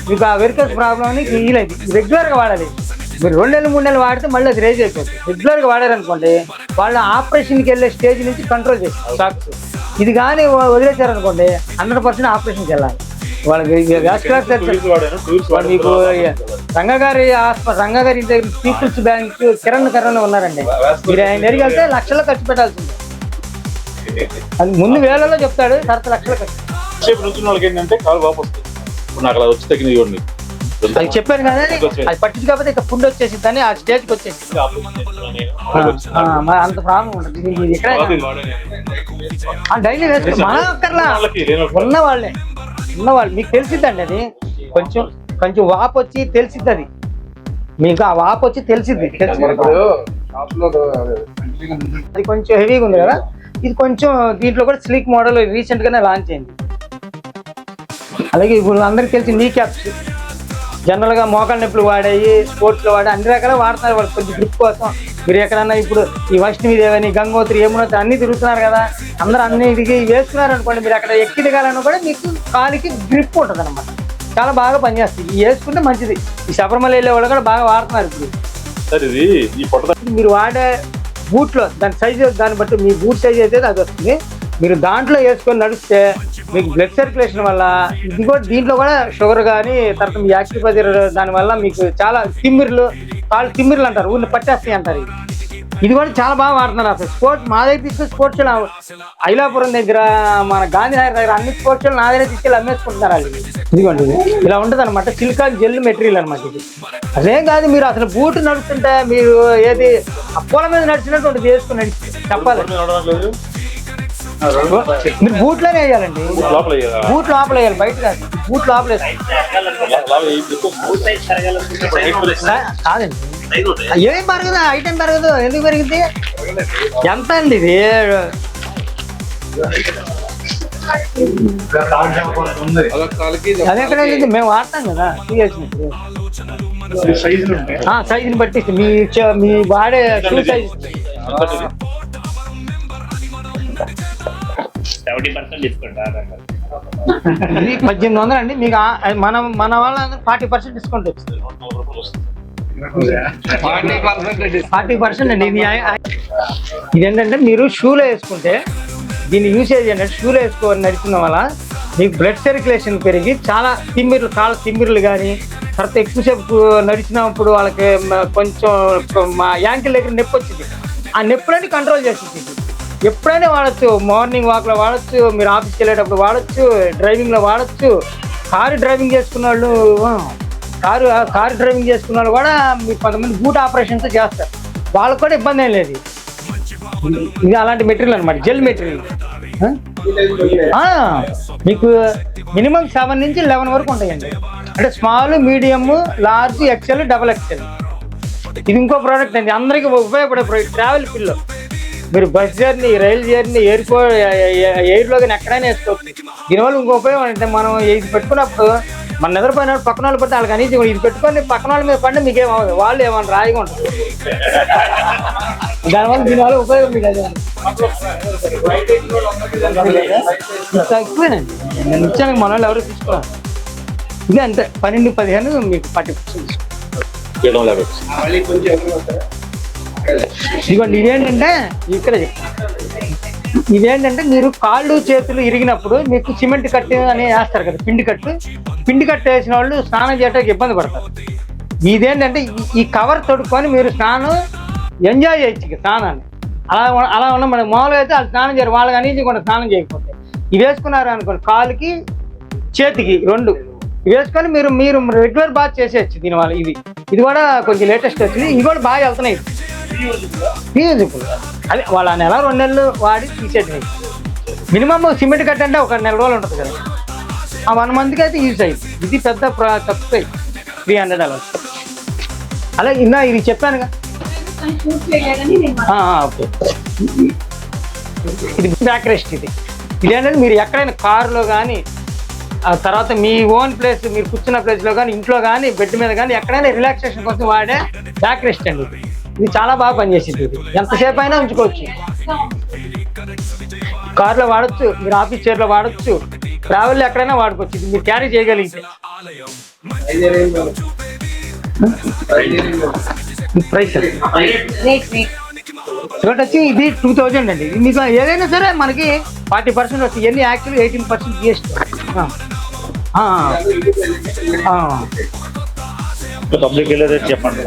మీకు ఆ వెరికోస్ ప్రాబ్లమ్ని హీల్ అయింది. రెగ్యులర్గా వాడాలి. మీరు 2 నెలలు 3 నెలలు వాడితే మళ్ళీ అది రేజ్ అయిపోతుంది. రెగ్యులర్గా వాడారనుకోండి వాళ్ళు ఆపరేషన్కి వెళ్ళే స్టేజ్ నుంచి కంట్రోల్ చేస్తారు సాక్స్. ఇది కానీ వదిలేశారనుకోండి 100% ఆపరేషన్కి వెళ్ళాలి. వాళ్ళకి వ్యాస్కులర్ సర్జరీ. మీకు రంగగారి ఇంటి దగ్గర పీపుల్స్ బ్యాంక్ కిరణ్ ఉన్నారండి. మీరు ఆయన దగ్గరికి వెళ్తే లక్షల్లో ఖర్చు పెట్టాల్సింది. అది ముందు వేలలో చెప్తాడు, తర్వాత లక్షలు ఖర్చు. వాళ్ళకి ఏంటంటే కాలు వాపు వస్తుంది. ఇప్పుడు నాకు అలా వచ్చి తగ్గింది చూడండి. అది చెప్పాను కదా, అది పట్టించుకోకపోతే ఇక ఫుడ్ వచ్చేసిందని ఆ స్టేజ్కి వచ్చేసి అంత ప్రాబ్లం ఉంటుంది. ఇక్కడ డైలీ వేసుకుంటే మన ఒక్కర్లా ఉన్నవాళ్ళు మీకు తెలిసిద్దండి. అది కొంచెం వాపు వచ్చి తెలిసిద్ది. అది మీకు ఆ వాపు వచ్చి తెలిసిద్ది. అది కొంచెం హెవీగా ఉంది కదా. ఇది కొంచెం దీంట్లో కూడా స్లీక్ మోడల్ రీసెంట్ గానే లాంచ్ అయింది. అలాగే ఇప్పుడు అందరికి తెలిసి నీ క్యాప్స్ జనరల్ గా మోకాళ్ళ నొప్పులు వాడాయి, స్పోర్ట్స్ లో వాడే అన్ని రకాల వాడుతున్నారు. వాళ్ళు కొంచెం గ్రిప్ కోసం. మీరు ఎక్కడన్నా ఇప్పుడు ఈ వైష్ణవిదేవని, గంగోత్రి, యమునోత్రి అన్ని తిరుగుతున్నారు కదా. అందరూ అన్ని ఇది వేసుకున్నారు అనుకోండి, మీరు అక్కడ ఎక్కి దిగాలన్నా కూడా మీకు కాలికి గ్రిప్ ఉంటుంది అనమాట. చాలా బాగా పనిచేస్తుంది. ఇది వేసుకుంటే మంచిది. ఈ శబరిమల వెళ్ళే వాళ్ళు కూడా బాగా వాడుతున్నారు ఇప్పుడు. మీరు వాడే బూట్లో దాని సైజు దాన్ని బట్టి మీ బూట్ సైజ్ అయితే అది వస్తుంది. మీరు దాంట్లో వేసుకొని నడిస్తే మీకు బ్లడ్ సర్క్యులేషన్ వల్ల ఇది కూడా దీంట్లో కూడా షుగర్ కానీ తర్వాత మీ యాక్టిఫైజర్ దానివల్ల మీకు చాలా కాళ్ళు తిమ్మిర్లు అంటారు, ఊరిని పట్టేస్తాయి అంటారు. ఇది కూడా చాలా బాగా వాడుతున్నారు. అసలు స్పోర్ట్స్ మా దగ్గర తీసుకుని స్పోర్ట్స్ ఐలాపురం దగ్గర, మన గాంధీనగర్ దగ్గర అన్ని స్పోర్ట్స్ నా దగ్గర తీసుకెళ్ళి అమ్మేసుకుంటున్నారు వాళ్ళు. ఇదిగోండి ఇలా ఉంటుంది అనమాట. సిలికాన్ జెల్ మెటీరియల్ అనమాట ఇది. అదేం కాదు, మీరు అసలు బూట్ నడుస్తుంటే మీరు ఏది అప్పోల మీద నడిచినట్టు ఉంటుంది వేసుకుని నడిచి చెప్పాలి. మీరు బూట్లోనే వేయాలండి. బూట్ లోపల వేయాలి, బయట కాదు. బూట్ లోపల కాదండి. ఏం పెరగదు, ఐటెం పెరగదు. ఎందుకు పెరిగింది? ఎంత అండి ఇది? అది ఎక్కడ మేము వాడతాం కదా సైజుని బట్టి మీ వాడే షూ సైజ్ 70% డిస్కౌంట్. 1800 అండి. మీకు మన వాళ్ళ 40% డిస్కౌంట్ వచ్చింది. 40% అండి. ఇదేంటంటే మీరు షూలో వేసుకుంటే దీని యూసేజ్ ఏంటంటే షూలో వేసుకోవాలి నడిచిన వల్ల మీకు బ్లడ్ సర్క్యులేషన్ పెరిగి చాలా కాళ్ళ తిమ్మిర్లు కానీ తర్వాత ఎక్కువసేపు నడిచినప్పుడు వాళ్ళకి కొంచెం యాంకిల్ దగ్గర నొప్పి వచ్చింది. ఆ నొప్పులన్నీ కంట్రోల్ చేస్తుంది. ఎప్పుడైనా వాడచ్చు. మార్నింగ్ వాక్లో వాడచ్చు, మీరు ఆఫీస్కి వెళ్ళేటప్పుడు వాడచ్చు, డ్రైవింగ్లో వాడచ్చు. కారు డ్రైవింగ్ చేసుకున్న వాళ్ళు కారు డ్రైవింగ్ చేసుకున్న వాళ్ళు కూడా మీకు కొంతమంది బూట్ ఆపరేషన్తో చేస్తారు, వాళ్ళకు కూడా ఇబ్బంది ఏం లేదు. ఇది అలాంటి మెటీరియల్ అనమాట, జెల్ మెటీరియల్. మీకు మినిమం 7 నుంచి 11 వరకు ఉంటాయండి. అంటే small, medium, large, XL, double XL. ఇది ఇంకో ప్రోడక్ట్ అండి, అందరికీ ఉపయోగపడే ప్రోడక్ట్. ట్రావెల్ పిల్లో మీరు బస్ జర్నీ, రైల్ జర్నీ, ఎయిర్లో కానీ ఎక్కడైనా వేసుకోవచ్చు. దీనివల్ల ఇంకో ఉపయోగం అంటే మనం ఇది పెట్టుకున్నప్పుడు మన నిద్రపోయిన పక్కన వాళ్ళు పడితే వాళ్ళకి అనేది ఇది పెట్టుకొని పక్కన వాళ్ళ మీద పడితే మీకేం అవ్వదు, వాళ్ళు ఏమన్నా రాయిగా ఉంటుంది. దానివల్ల దీనివల్ల ఉపయోగం మీకు అదే ఎక్కువేనండి. నేను ఇచ్చాను, మన వాళ్ళు ఎవరు తీసుకోవాలి. ఇది అంతే 12-15 మీకు 40% ఇదిగోండి. ఇదేంటంటే ఇక్కడ ఇదేంటంటే మీరు కాళ్ళు చేతులు ఇరిగినప్పుడు మీకు సిమెంట్ కట్టు అని వేస్తారు కదా, పిండి కట్టు వేసిన వాళ్ళు స్నానం చేయడానికి ఇబ్బంది పడతారు. ఇదేంటంటే ఈ కవర్ తొడుక్కొని మీరు స్నానం ఎంజాయ్ చేయొచ్చు స్నానాన్ని. అలా ఉన్న మనకి మామూలుగా అయితే వాళ్ళు స్నానం చేయరు, వాళ్ళకి అనేది కూడా స్నానం చేయకపోతే ఇవి వేసుకున్నారు అనుకోండి, కాలుకి చేతికి 2 వేసుకొని మీరు రెగ్యులర్ బాత్ చేసేయచ్చు దీనివల్ల. ఇది కూడా కొంచెం లేటెస్ట్ వచ్చింది, ఇవి కూడా బాగా వెళ్తున్నాయి. రీయూజబుల్ అదే వాళ్ళ నెల 2 నెలలు వాడి తీసేటి. మినిమమ్ సిమెంట్ కట్ అంటే ఒక 4 రోజులు ఉంటుంది కదా, ఆ 1 మంత్కి అయితే యూజ్ అయ్యింది. ఇది పెద్ద తక్కువ $300. అలాగే ఇది చెప్పానుగా. ఓకే, ఇది బ్యాక్ రెస్ట్. ఇదేంటంటే మీరు ఎక్కడైనా కారులో కానీ, ఆ తర్వాత మీ ఓన్ ప్లేస్, మీరు కూర్చున్న ప్లేస్లో కానీ, ఇంట్లో కానీ, బెడ్ మీద కానీ ఎక్కడైనా రిలాక్సేషన్ కోసం వాడే బ్యాక్ రెస్ట్ అండి. ఇది చాలా బాగా పనిచేసింది. ఇది ఎంతసేపు అయినా ఉంచుకోవచ్చు. కార్లో వాడచ్చు, మీరు ఆఫీస్ చైర్లో వాడచ్చు, ట్రావెల్లో ఎక్కడైనా వాడుకోవచ్చు. ఇది మీరు క్యారీ చేయగలిగితే. ప్రైస్ వచ్చి ఇది 2000 అండి. ఇది మీకు ఏదైనా సరే మనకి 40% వస్తుంది. ఇవన్నీ యాక్చువల్లీ 18% GST. పబ్లిక్ చెప్పండి.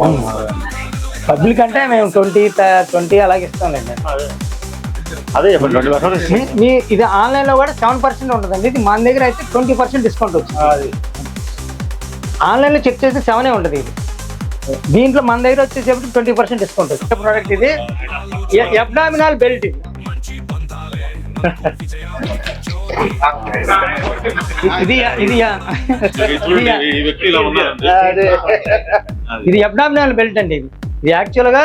పబ్లిక్ అంటే మేము 20 అలాగే ఇస్తాంలేండి. అదే చెప్పండి 20%. మీ ఇది ఆన్లైన్లో కూడా 7% ఉంటుందండి. ఇది మన దగ్గర అయితే 20% డిస్కౌంట్ వచ్చింది. ఆన్లైన్లో చెక్ చేస్తే 7 ఉంటుంది. ఇది దీంట్లో మన దగ్గర వచ్చేసేపటి 20% డిస్కౌంట్ వచ్చింది. ప్రోడక్ట్ ఇది అబ్డామినల్ బెల్ట్. ఇది అబ్డామినల్ బెల్ట్ అండి. ఇది యాక్చువల్గా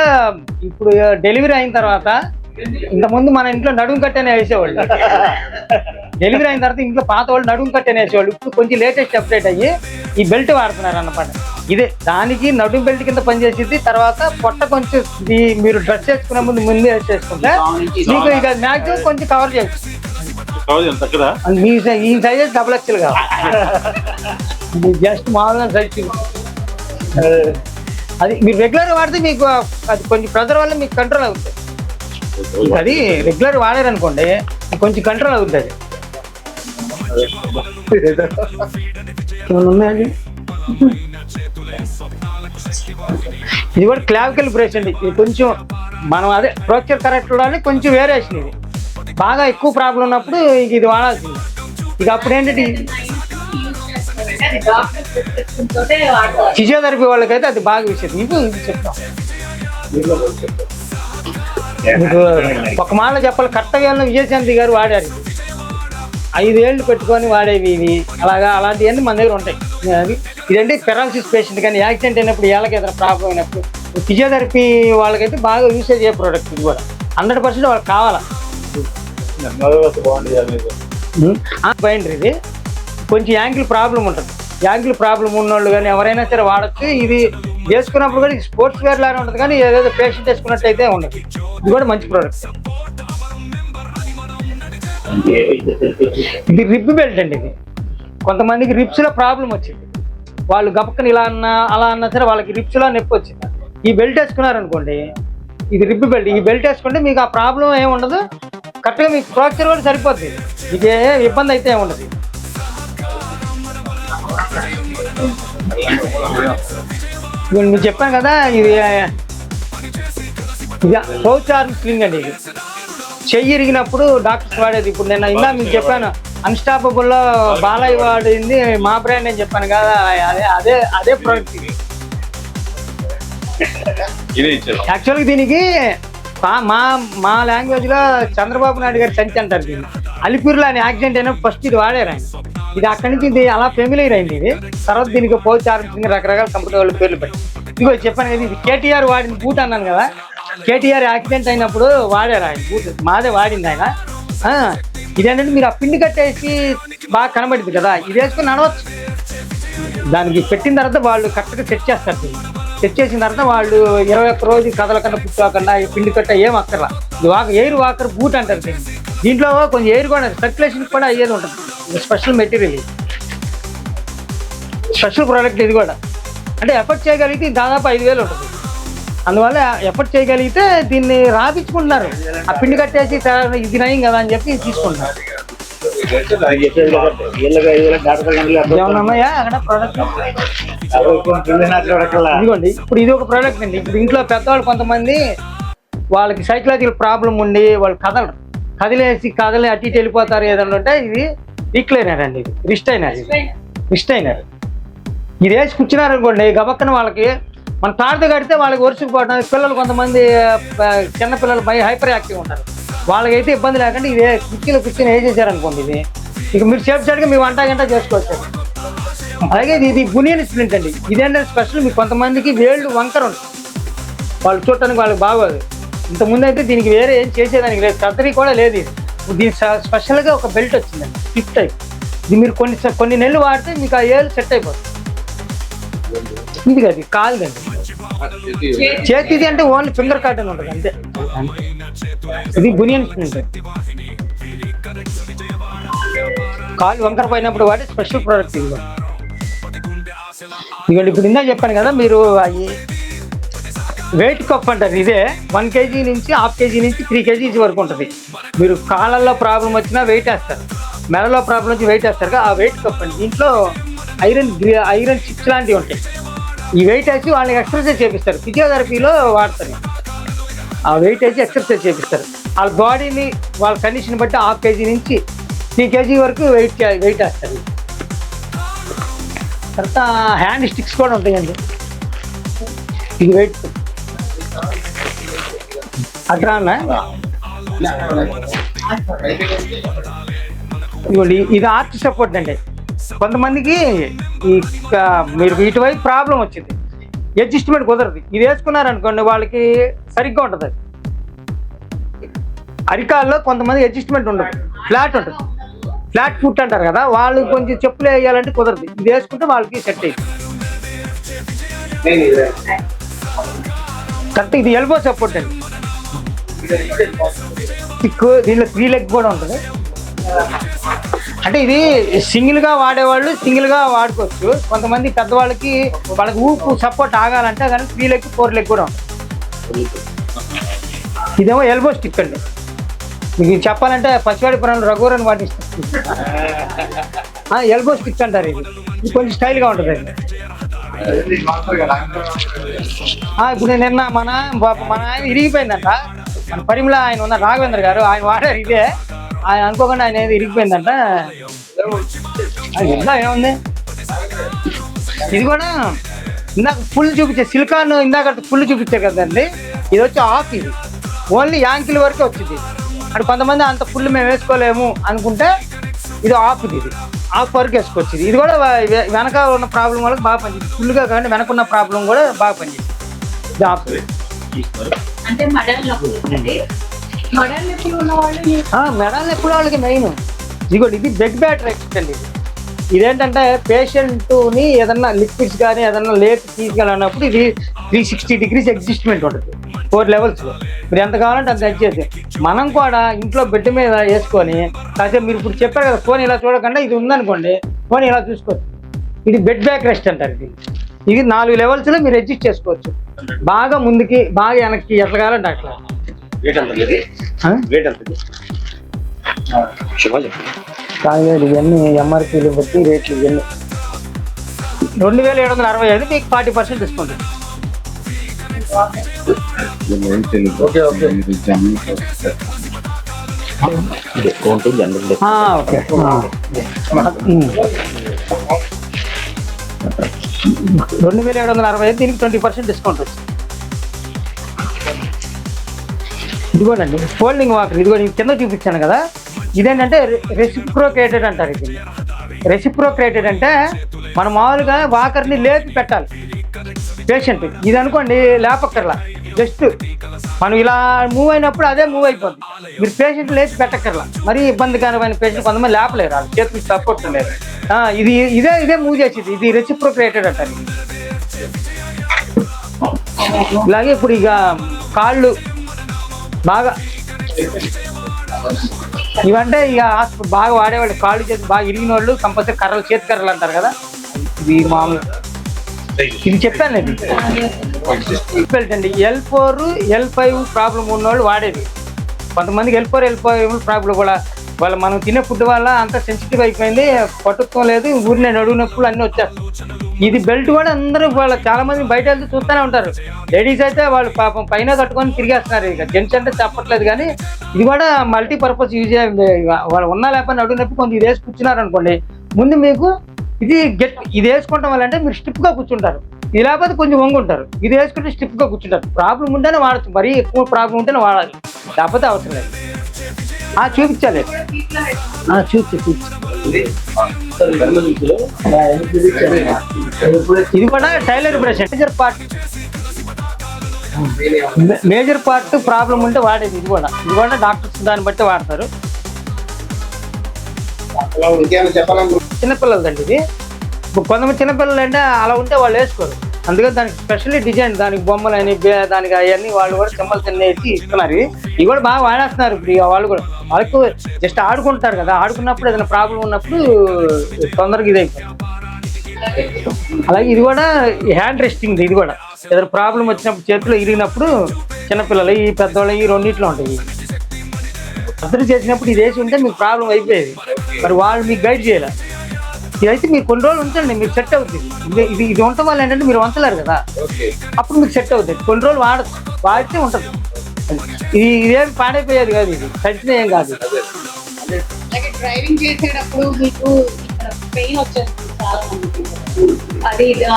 ఇప్పుడు డెలివరీ అయిన తర్వాత, ఇంతకుముందు మన ఇంట్లో నడుము కట్టనే వేసేవాళ్ళు. డెలివరీ అయిన తర్వాత ఇంట్లో పాత వాళ్ళు నడుము కట్టనే వేసేవాళ్ళు. ఇప్పుడు కొంచెం లేటెస్ట్ అప్డేట్ అయ్యి ఈ బెల్ట్ వాడుతున్నారు అన్నమాట. ఇదే దానికి నడుము బెల్ట్ కింద పనిచేసింది. తర్వాత పొట్ట కొంచెం మీరు డ్రెస్ వేసుకునే ముందు వేసేసుకుంటే మీకు ఇక మ్యాక్సిమం కొంచెం కవర్ చేయొచ్చు. ఈ సైజ్ డబుల్ XL కాదు, జస్ట్ మామూలుగా సైజ్. అది మీరు రెగ్యులర్ వాడితే మీకు అది కొంచెం ప్రెజర్ వల్ల మీకు కంట్రోల్ అవుతుంది. అది రెగ్యులర్ వాడారనుకోండి కొంచెం కంట్రోల్ అవుతుంది. ఉన్నాయండి. ఇది కూడా క్లావికల్ బ్రేస్ అండి. ఇది కొంచెం మనం అదే ప్రోక్చర్ కరెక్ట్ ఉండాలి, కొంచెం వేరియేషన్. ఇది బాగా ఎక్కువ ప్రాబ్లం ఉన్నప్పుడు ఇది వాడాల్సింది. ఇక అప్పుడు ఏంటంటే ఫిజియోథెరపీ వాళ్ళకైతే అది బాగా విషయం. ఇది చెప్తాం మీకు ఒక మాట చెప్పాలి. కరెక్ట్గా విజయశాంతి గారు వాడారు. 5 ఏళ్ళు పెట్టుకొని వాడేవి ఇవి. అలాంటివన్నీ మన దగ్గర ఉంటాయి. ఇదంటే పెరాలసిస్ పేషెంట్ కానీ యాక్సిడెంట్ అయినప్పుడు, ఏళ్ళకి ఏదైనా ప్రాబ్లం అయినప్పుడు ఫిజియోథెరపీ వాళ్ళకైతే బాగా యూసేజ్ అయ్యే ప్రోడక్ట్. ఇది కూడా 100% వాళ్ళకి కావాలా. బైండర్ ఇది కొంచెం యాంగిల్ ప్రాబ్లం ఉంటుంది. యాంగిల్ ప్రాబ్లం ఉన్నోళ్ళు కానీ ఎవరైనా సరే వాడచ్చు. ఇది వేసుకున్నప్పుడు కూడా స్పోర్ట్స్ వేర్ లాగా ఉంటుంది, కానీ ఏదైతే పేషెంట్ వేసుకున్నట్టు అయితే ఉండదు. ఇది కూడా మంచి ప్రోడక్ట్. ఇది రిబ్ బెల్ట్ అండి. ఇది కొంతమందికి రిబ్స్లో ప్రాబ్లం వచ్చింది, వాళ్ళు గపక్కని ఇలా అలా అన్నా సరే వాళ్ళకి రిబ్స్లో నొప్పి వచ్చింది. ఈ బెల్ట్ వేసుకున్నారనుకోండి, ఇది రిబ్ బెల్ట్. ఈ బెల్ట్ వేసుకుంటే మీకు ఆ ప్రాబ్లం ఏమి ఉండదు. కరెక్ట్గా మీకు ఫ్రాక్చర్ కూడా సరిపోద్ది. మీకు ఏ ఇబ్బంది అయితే ఏమి ఉండదు. మీకు చెప్పాను కదా, ఇది పౌచ్ ఆర్మ్ స్లింగ్ అండి. ఇది చెయ్యి ఇరిగినప్పుడు డాక్టర్స్ వాడేది. ఇప్పుడు నేను ఇందా మీకు చెప్పాను అన్స్టాపబుల్ లో బాలయ్య వాడింది మా బ్రాండ్ అని చెప్పాను కదా, అదే అదే ప్రోడక్ట్ ఇది. ఇదే ఇచ్చారు. యాక్చువల్గా దీనికి మా లాంగ్వేజ్ లో చంద్రబాబు నాయుడు గారు సంచి అంటారు దీన్ని. అలిపిరిలో అని యాక్సిడెంట్ అయినప్పుడు ఫస్ట్ ఇది వాడారు ఆయన. ఇది అక్కడి నుంచి ఇది అలా ఫెమిలియర్ అయింది. ఇది తర్వాత దీనికి పోస్ట్ ఆర్మింగ్ రకరకాల కంపెనీ వాళ్ళు పేర్లు పెట్టి ఇదిగో చెప్పాను కదా, ఇది కేటీఆర్ వాడిన బూట్ అన్నాను కదా, కేటీఆర్ యాక్సిడెంట్ అయినప్పుడు వాడారు ఆయన బూట్, మాదే వాడింది ఆయన. ఇదేంటంటే మీరు ఆ పిండి కట్టేసి బాగా కనబడింది కదా, ఇది వేసుకుని నడవచ్చు. దానికి పెట్టిన తర్వాత వాళ్ళు కరెక్ట్గా సెట్ చేస్తారు. సెట్ చేసిన తర్వాత వాళ్ళు 21 రోజు కదలకుండా పుట్టుకోకుండా ఈ పిండి కట్ట ఏం అక్కర్లా. ఇది ఎయిర్ వాకర్ బూట్ అంటారు దీన్ని. దీంట్లో కొంచెం ఎయిర్ కూడా సర్క్యులేషన్ కూడా అయ్యేది ఉంటుంది. స్పెషల్ మెటీరియల్, స్పెషల్ ప్రోడక్ట్ ఇది కూడా. అంటే ఎఫర్ట్ చేయగలిగితే దాదాపు 5,000 ఉంటుంది. అందువల్ల ఎఫర్ట్ చేయగలిగితే దీన్ని రాపించుకుంటున్నారు. ఆ పిండి కట్టేసి ఇది నయం కదా అని చెప్పి తీసుకుంటున్నారు. ఏమన్నాయా అక్కడ ప్రోడక్ట్ ఇదిగోండి. ఇప్పుడు ఇది ఒక ప్రోడక్ట్ అండి. ఇప్పుడు ఇంట్లో పెద్దవాళ్ళు కొంతమంది వాళ్ళకి సైకలాజికల్ ప్రాబ్లం ఉండి వాళ్ళు కదిలే అటు ఇటు వెళ్ళిపోతారు ఏదన్నా ఉంటే ఇది రిక్లైనర్ అండి. ఇది రిస్టైనర్. ఇది వేసి కూర్చున్నారనుకోండి గబక్కన వాళ్ళకి మన తాడుతో కడితే వాళ్ళకి వరుసకుపోవడం. పిల్లలు కొంతమంది చిన్నపిల్లలు హైపర్ యాక్టివ్ ఉంటారు, వాళ్ళకైతే ఇబ్బంది లేకుండా ఇదే కుర్చీలో కూర్చొని వేసేసారనుకోండి ఇది ఇక మీరు సేఫ్గా మీ వంట గంట చేసుకోవచ్చు. అలాగే ఇది బునియన్ స్ప్లింట్ అండి. ఇదేంటంటే స్పెషల్ మీకు కొంతమందికి వేళ్ళు వంకర ఉంటుంది, వాళ్ళు చూడటానికి వాళ్ళకి బాగోదు. ఇంతకుముందు అయితే దీనికి వేరే ఏం చేసేదానికి లేదు, సర్జరీ కూడా లేదు. ఇది దీనికి స్పెషల్గా ఒక బెల్ట్ వచ్చిందండి, స్లిప్ టైప్. ఇది మీరు కొన్ని నెలలు వాడితే మీకు ఆ ఏళ్ళు సెట్ అయిపోతుంది. ఇది కాదు కాలుదండి, చేతిది అంటే ఓన్లీ ఫింగర్ కార్టన్ ఉంటుంది అంతే. ఇది బునియన్ స్ప్లింట్. కాలు వంకర పోయినప్పుడు వాడే స్పెషల్ ప్రోడక్ట్ ఇది. ఇదిగోండి ఇప్పుడు ఇందా చెప్పాను కదా మీరు అవి వెయిట్ కప్ అంటారు. ఇదే 1 kg నుంచి 1/2 kg నుంచి 3 kg వరకు ఉంటుంది. మీరు కాళ్ళల్లో ప్రాబ్లం వచ్చినా వెయిట్ వేస్తారు, మెడలో ప్రాబ్లం వచ్చి వెయిట్ వేస్తారు. ఆ వెయిట్ కప్ అండి. దీంట్లో ఐరన్ చిప్స్ లాంటివి ఉంటాయి. ఈ వెయిట్ వేసి వాళ్ళకి ఎక్సర్సైజ్ చేపిస్తారు, ఫిజియోథెరపీలో వాడతారు. ఆ వెయిట్ వేసి ఎక్సర్సైజ్ చేపిస్తారు. వాళ్ళ బాడీని వాళ్ళ కండిషన్ బట్టి 1/2 kg నుంచి 3 kg వరకు వెయిట్ వేస్తారు. తర్వాత హ్యాండ్ స్టిక్స్ కూడా ఉంటాయండి. ఇది వెయిట్ అట్లా ఇదిగోండి. ఇది ఆర్చ్ సపోర్ట్ అండి. కొంతమందికి మీరు ఇటువైపు ప్రాబ్లం వచ్చింది, అడ్జస్ట్మెంట్ కుదరదు. ఇది వేసుకున్నారనుకోండి వాళ్ళకి సరిగ్గా ఉంటుంది. అరికాల్లో కొంతమంది అడ్జస్ట్మెంట్ ఉండదు, ఫ్లాట్ ఉంటుంది, ఫ్లాట్ ఫుట్ అంటారు కదా, వాళ్ళు కొంచెం చెప్పులు వేయాలంటే కుదరదు. ఇది వేసుకుంటే వాళ్ళకి సెట్ అయ్యింది. కరెక్ట్. ఇది ఎల్బో సపోర్ట్ అండి. దీనిలో 3 లెగ్ కూడా ఉంటుంది. అంటే ఇది సింగిల్గా వాడేవాళ్ళు సింగిల్గా వాడుకోవచ్చు. కొంతమంది పెద్దవాళ్ళకి వాళ్ళకి ఊపు సపోర్ట్ ఆగాలంటే కానీ 3 లెగ్ 4 లెగ్ కూడా ఉంటుంది. ఇదేమో ఎల్బో స్టిక్ అండి. మీకు చెప్పాలంటే పచ్చివాడిపురంలో రఘువరన్ వాటి ఎల్బో స్టిక్ అంటారు. ఇది కొంచెం స్టైల్గా ఉంటుంది అండి. ఇప్పుడు నిన్న మన ఆయన ఇరిగిపోయిందంట. మన పరిమళ ఆయన ఉన్న రాఘవేంద్ర గారు ఆయన వాడారు ఇదే. ఆయన అనుకోకుండా ఆయన ఏది ఇరిగిపోయిందంట. ఇంకా ఏముంది, ఇది కూడా ఇందాక ఫుల్ చూపించే సిలికాన్ ఇందాక ఫుల్ చూపించారు కదండి. ఇది వచ్చి ఆఫ్. ఇది ఓన్లీ యాంకిల్ వరకే వచ్చింది. అంటే కొంతమంది అంత ఫుల్ మేము వేసుకోలేము అనుకుంటే ఇది ఆఫ్. ఇది ఆఫ్ వరకు వేసుకోవచ్చు. ఇది కూడా వెనక ఉన్న ప్రాబ్లం వాళ్ళకి బాగా పనిచేస్తుంది. ఫుల్గా కానీ వెనక ఉన్న ప్రాబ్లం కూడా బాగా పనిచేస్తుంది. ఇది ఆఫ్. మెడల్ నొప్పుల వాళ్ళకి మెయిన్ ఇదిగోండి. ఇది బెడ్ బ్యాటర్ ఎక్స్ట్ అండి. ఇదేంటంటే పేషెంట్ని ఏదన్నా లిక్విడ్స్ కానీ ఏదన్నా లేపి తీసుకెళ్ళినప్పుడు ఇది 360 degrees అడ్జస్ట్మెంట్ ఉంటుంది 4 levelsలో. మీరు ఎంత కావాలంటే అంత అడ్జస్ట్ చేసి మనం కూడా ఇంట్లో బెడ్ మీద వేసుకొని కాసేపు మీరు ఇప్పుడు చెప్పారు కదా ఫోన్ ఇలా చూడకుండా ఇది ఉందనుకోండి ఫోన్ ఇలా చూసుకోవచ్చు. ఇది బెడ్ బ్యాక్ రెస్ట్ అంటారు. ఇది 4 levelsలో మీరు అడ్జస్ట్ చేసుకోవచ్చు. బాగా ముందుకి బాగా వెనక్కి ఎట్లా కావాలంటే అట్లా. కాదు ఇవన్నీ ఎంఆర్పీలు బట్టి రేట్లు ఇవన్నీ 2765 మీకు 40% డిస్కౌంట్. డిస్కౌంట్ జనరల్ ఓకే 2765 దీనికి 20% డిస్కౌంట్ వచ్చింది. ఇదిగోనండి ఫోల్డింగ్ వాకర్, ఇదిగో నేను కింద చూపించాను కదా, ఇదేంటంటే రెసిప్రోకేటెడ్ అంటారు. ఇది రెసిప్రోకేటెడ్ అంటే మనం మామూలుగా వాకర్ని లేపి పెట్టాలి పేషెంట్. ఇది అనుకోండి లేపక్కర్లా, జస్ట్ మనం ఇలా మూవ్ అయినప్పుడు అదే మూవ్ అయిపోద్ది. మీరు పేషెంట్ లేచి పెట్టక్కర్లా. మరీ ఇబ్బందికరమైన పేషెంట్ కొంతమంది లేపలేరు, వాళ్ళు చేతులు సపోర్ట్ లేదు. ఇదే మూవ్ చేసేది, ఇది రెసిప్రోకేటెడ్ అంటారు. ఇలాగే ఇప్పుడు ఇక కాళ్ళు బాగా ఇవంటే ఇక బాగా వాడేవాళ్ళు, కాళ్ళు చేతి బాగా ఇరిగిన వాళ్ళు కంపల్సరీ కర్రలు, చేతి కర్రలు అంటారు కదా, ఇవి మామూలు. ఇది చెప్పాను ఇది అండి. L4 L5 ప్రాబ్లం ఉన్నవాళ్ళు వాడేది. కొంతమందికి L4 L5 ప్రాబ్లం కూడా వాళ్ళ మనం తినే ఫుడ్ వల్ల అంత సెన్సిటివ్ అయిపోయింది, పట్టుత్వం లేదు, ఊరినే నడువు నొప్పులు అన్నీ వచ్చేస్తాయి. ఇది బెల్ట్ కూడా అందరూ చాలా మంది బయట వెళ్తే చూస్తూనే ఉంటారు. లేడీస్ అయితే వాళ్ళు పాపం పైన కట్టుకొని తిరిగేస్తున్నారు. ఇక జెంట్స్ అంటే చెప్పట్లేదు, కానీ ఇది కూడా మల్టీపర్పస్ యూజ్ వాళ్ళు ఉన్నా లేకపోతే నడువు నొప్పి కొంచెం ఇది వేసి కూర్చున్నారు అనుకోండి, ముందు మీకు ఇది వేసుకోవటం వల్ల అంటే మీరు స్టిప్గా కూర్చుంటారు. ఇది లేకపోతే కొంచెం వంగుంటారు. ఇది వేసుకుంటే స్టిప్గా కూర్చుంటారు. ప్రాబ్లం ఉంటేనే వాడచ్చు, మరీ ఎక్కువ ప్రాబ్లం ఉంటేనే వాడాలి, లేకపోతే అవసరం లేదు. చూపించాలి, ఇది కూడా tailor brush. Major part problem ఉంటే వాడేది. ఇది కూడా డాక్టర్స్ దాన్ని బట్టి వాడతారు. చిన్నపిల్లలదండి ఇది. కొంతమంది చిన్నపిల్లలు అంటే అలా ఉంటే వాళ్ళు వేసుకోరు, అందుకని దానికి స్పెషల్లీ డిజైన్, దానికి బొమ్మలు అని దానికి అవన్నీ వాళ్ళు కూడా చెమ్మలు తినేసి ఇస్తున్నారు. ఇవి కూడా బాగా వాడేస్తున్నారు ఇప్పుడు. వాళ్ళు కూడా వాళ్ళకు జస్ట్ ఆడుకుంటారు కదా, ఆడుకున్నప్పుడు ఏదైనా ప్రాబ్లం ఉన్నప్పుడు తొందరగా ఇది అయిపోతుంది. అలాగే ఇది కూడా హ్యాండ్ రెస్టింగ్. ఇది కూడా ఏదైనా ప్రాబ్లం వచ్చినప్పుడు, చేతిలో ఇరిగినప్పుడు చిన్నపిల్లలు ఈ పెద్దవాళ్ళు ఈ రెండింటిలో ఉంటాయి. అర్థం చేసినప్పుడు ఇది వేసి ఉంటే మీకు ప్రాబ్లం అయిపోయేది, మరి వాళ్ళు మీకు గైడ్ చేయాలి. ఇదైతే మీరు కొన్ని రోజులు ఉంచండి, మీకు సెట్ అవుతుంది. ఇది ఉండటం వల్ల ఏంటంటే మీరు వంచలేరు కదా, అప్పుడు మీకు సెట్ అవుతుంది. కొన్ని రోజులు వాడితే ఉంటుంది. ఇదేమి పాడైపోయేది కాదు, ఇది ఖచ్చితంగా ఏం కాదు. డ్రైవింగ్ చేసేటప్పుడు మీకు పెయిన్ వచ్చేస్తుంది చాలా మందికి.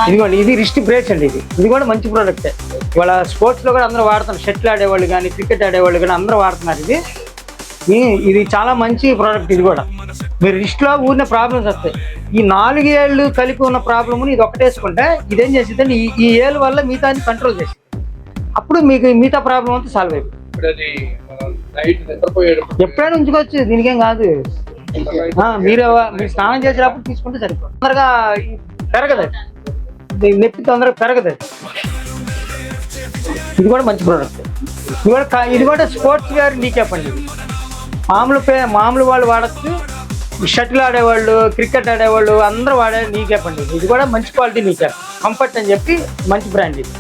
ఇదిగోండి ఇది రిస్ట్ బ్రేక్స్ అండి. ఇది కూడా మంచి ప్రోడక్టే. ఇవాళ స్పోర్ట్స్లో కూడా అందరూ వాడుతున్నారు. షటిల్ ఆడేవాళ్ళు కానీ క్రికెట్ ఆడేవాళ్ళు కానీ అందరూ వాడుతున్నారు. ఇది చాలా మంచి ప్రోడక్ట్. ఇది కూడా మీరు రిస్ట్లో ఊరిన ప్రాబ్లమ్స్ వస్తాయి. ఈ 4 ఏళ్ళు కలిపి ఉన్న ప్రాబ్లమ్ని ఇది ఒకటి వేసుకుంటే ఇదేం చేసిందంటే ఈ ఏళ్ళు వల్ల మిగతా కంట్రోల్ చేసి అప్పుడు మీకు మిగతా ప్రాబ్లం అంతా సాల్వ్ అయిపోయింది. ఎప్పుడైనా ఉంచుకోవచ్చు, దీనికేం కాదు. మీరు స్నానం చేసేటప్పుడు తీసుకుంటే సరిపోతుంది. తొందరగా పెరగదు, నొప్పి తొందరగా పెరగదు. ఇది కూడా మంచి ప్రోడక్ట్. ఇది కూడా స్పోర్ట్స్ వేర్ నీకేప్ అండి. మామూలు వాళ్ళు వాడచ్చు, షటిల్ ఆడేవాళ్ళు క్రికెట్ ఆడేవాళ్ళు అందరూ వాడే నీకేప్ అండి. ఇది కూడా మంచి క్వాలిటీ నీకేప్, కంఫర్ట్ అని చెప్పి మంచి బ్రాండ్ ఇది.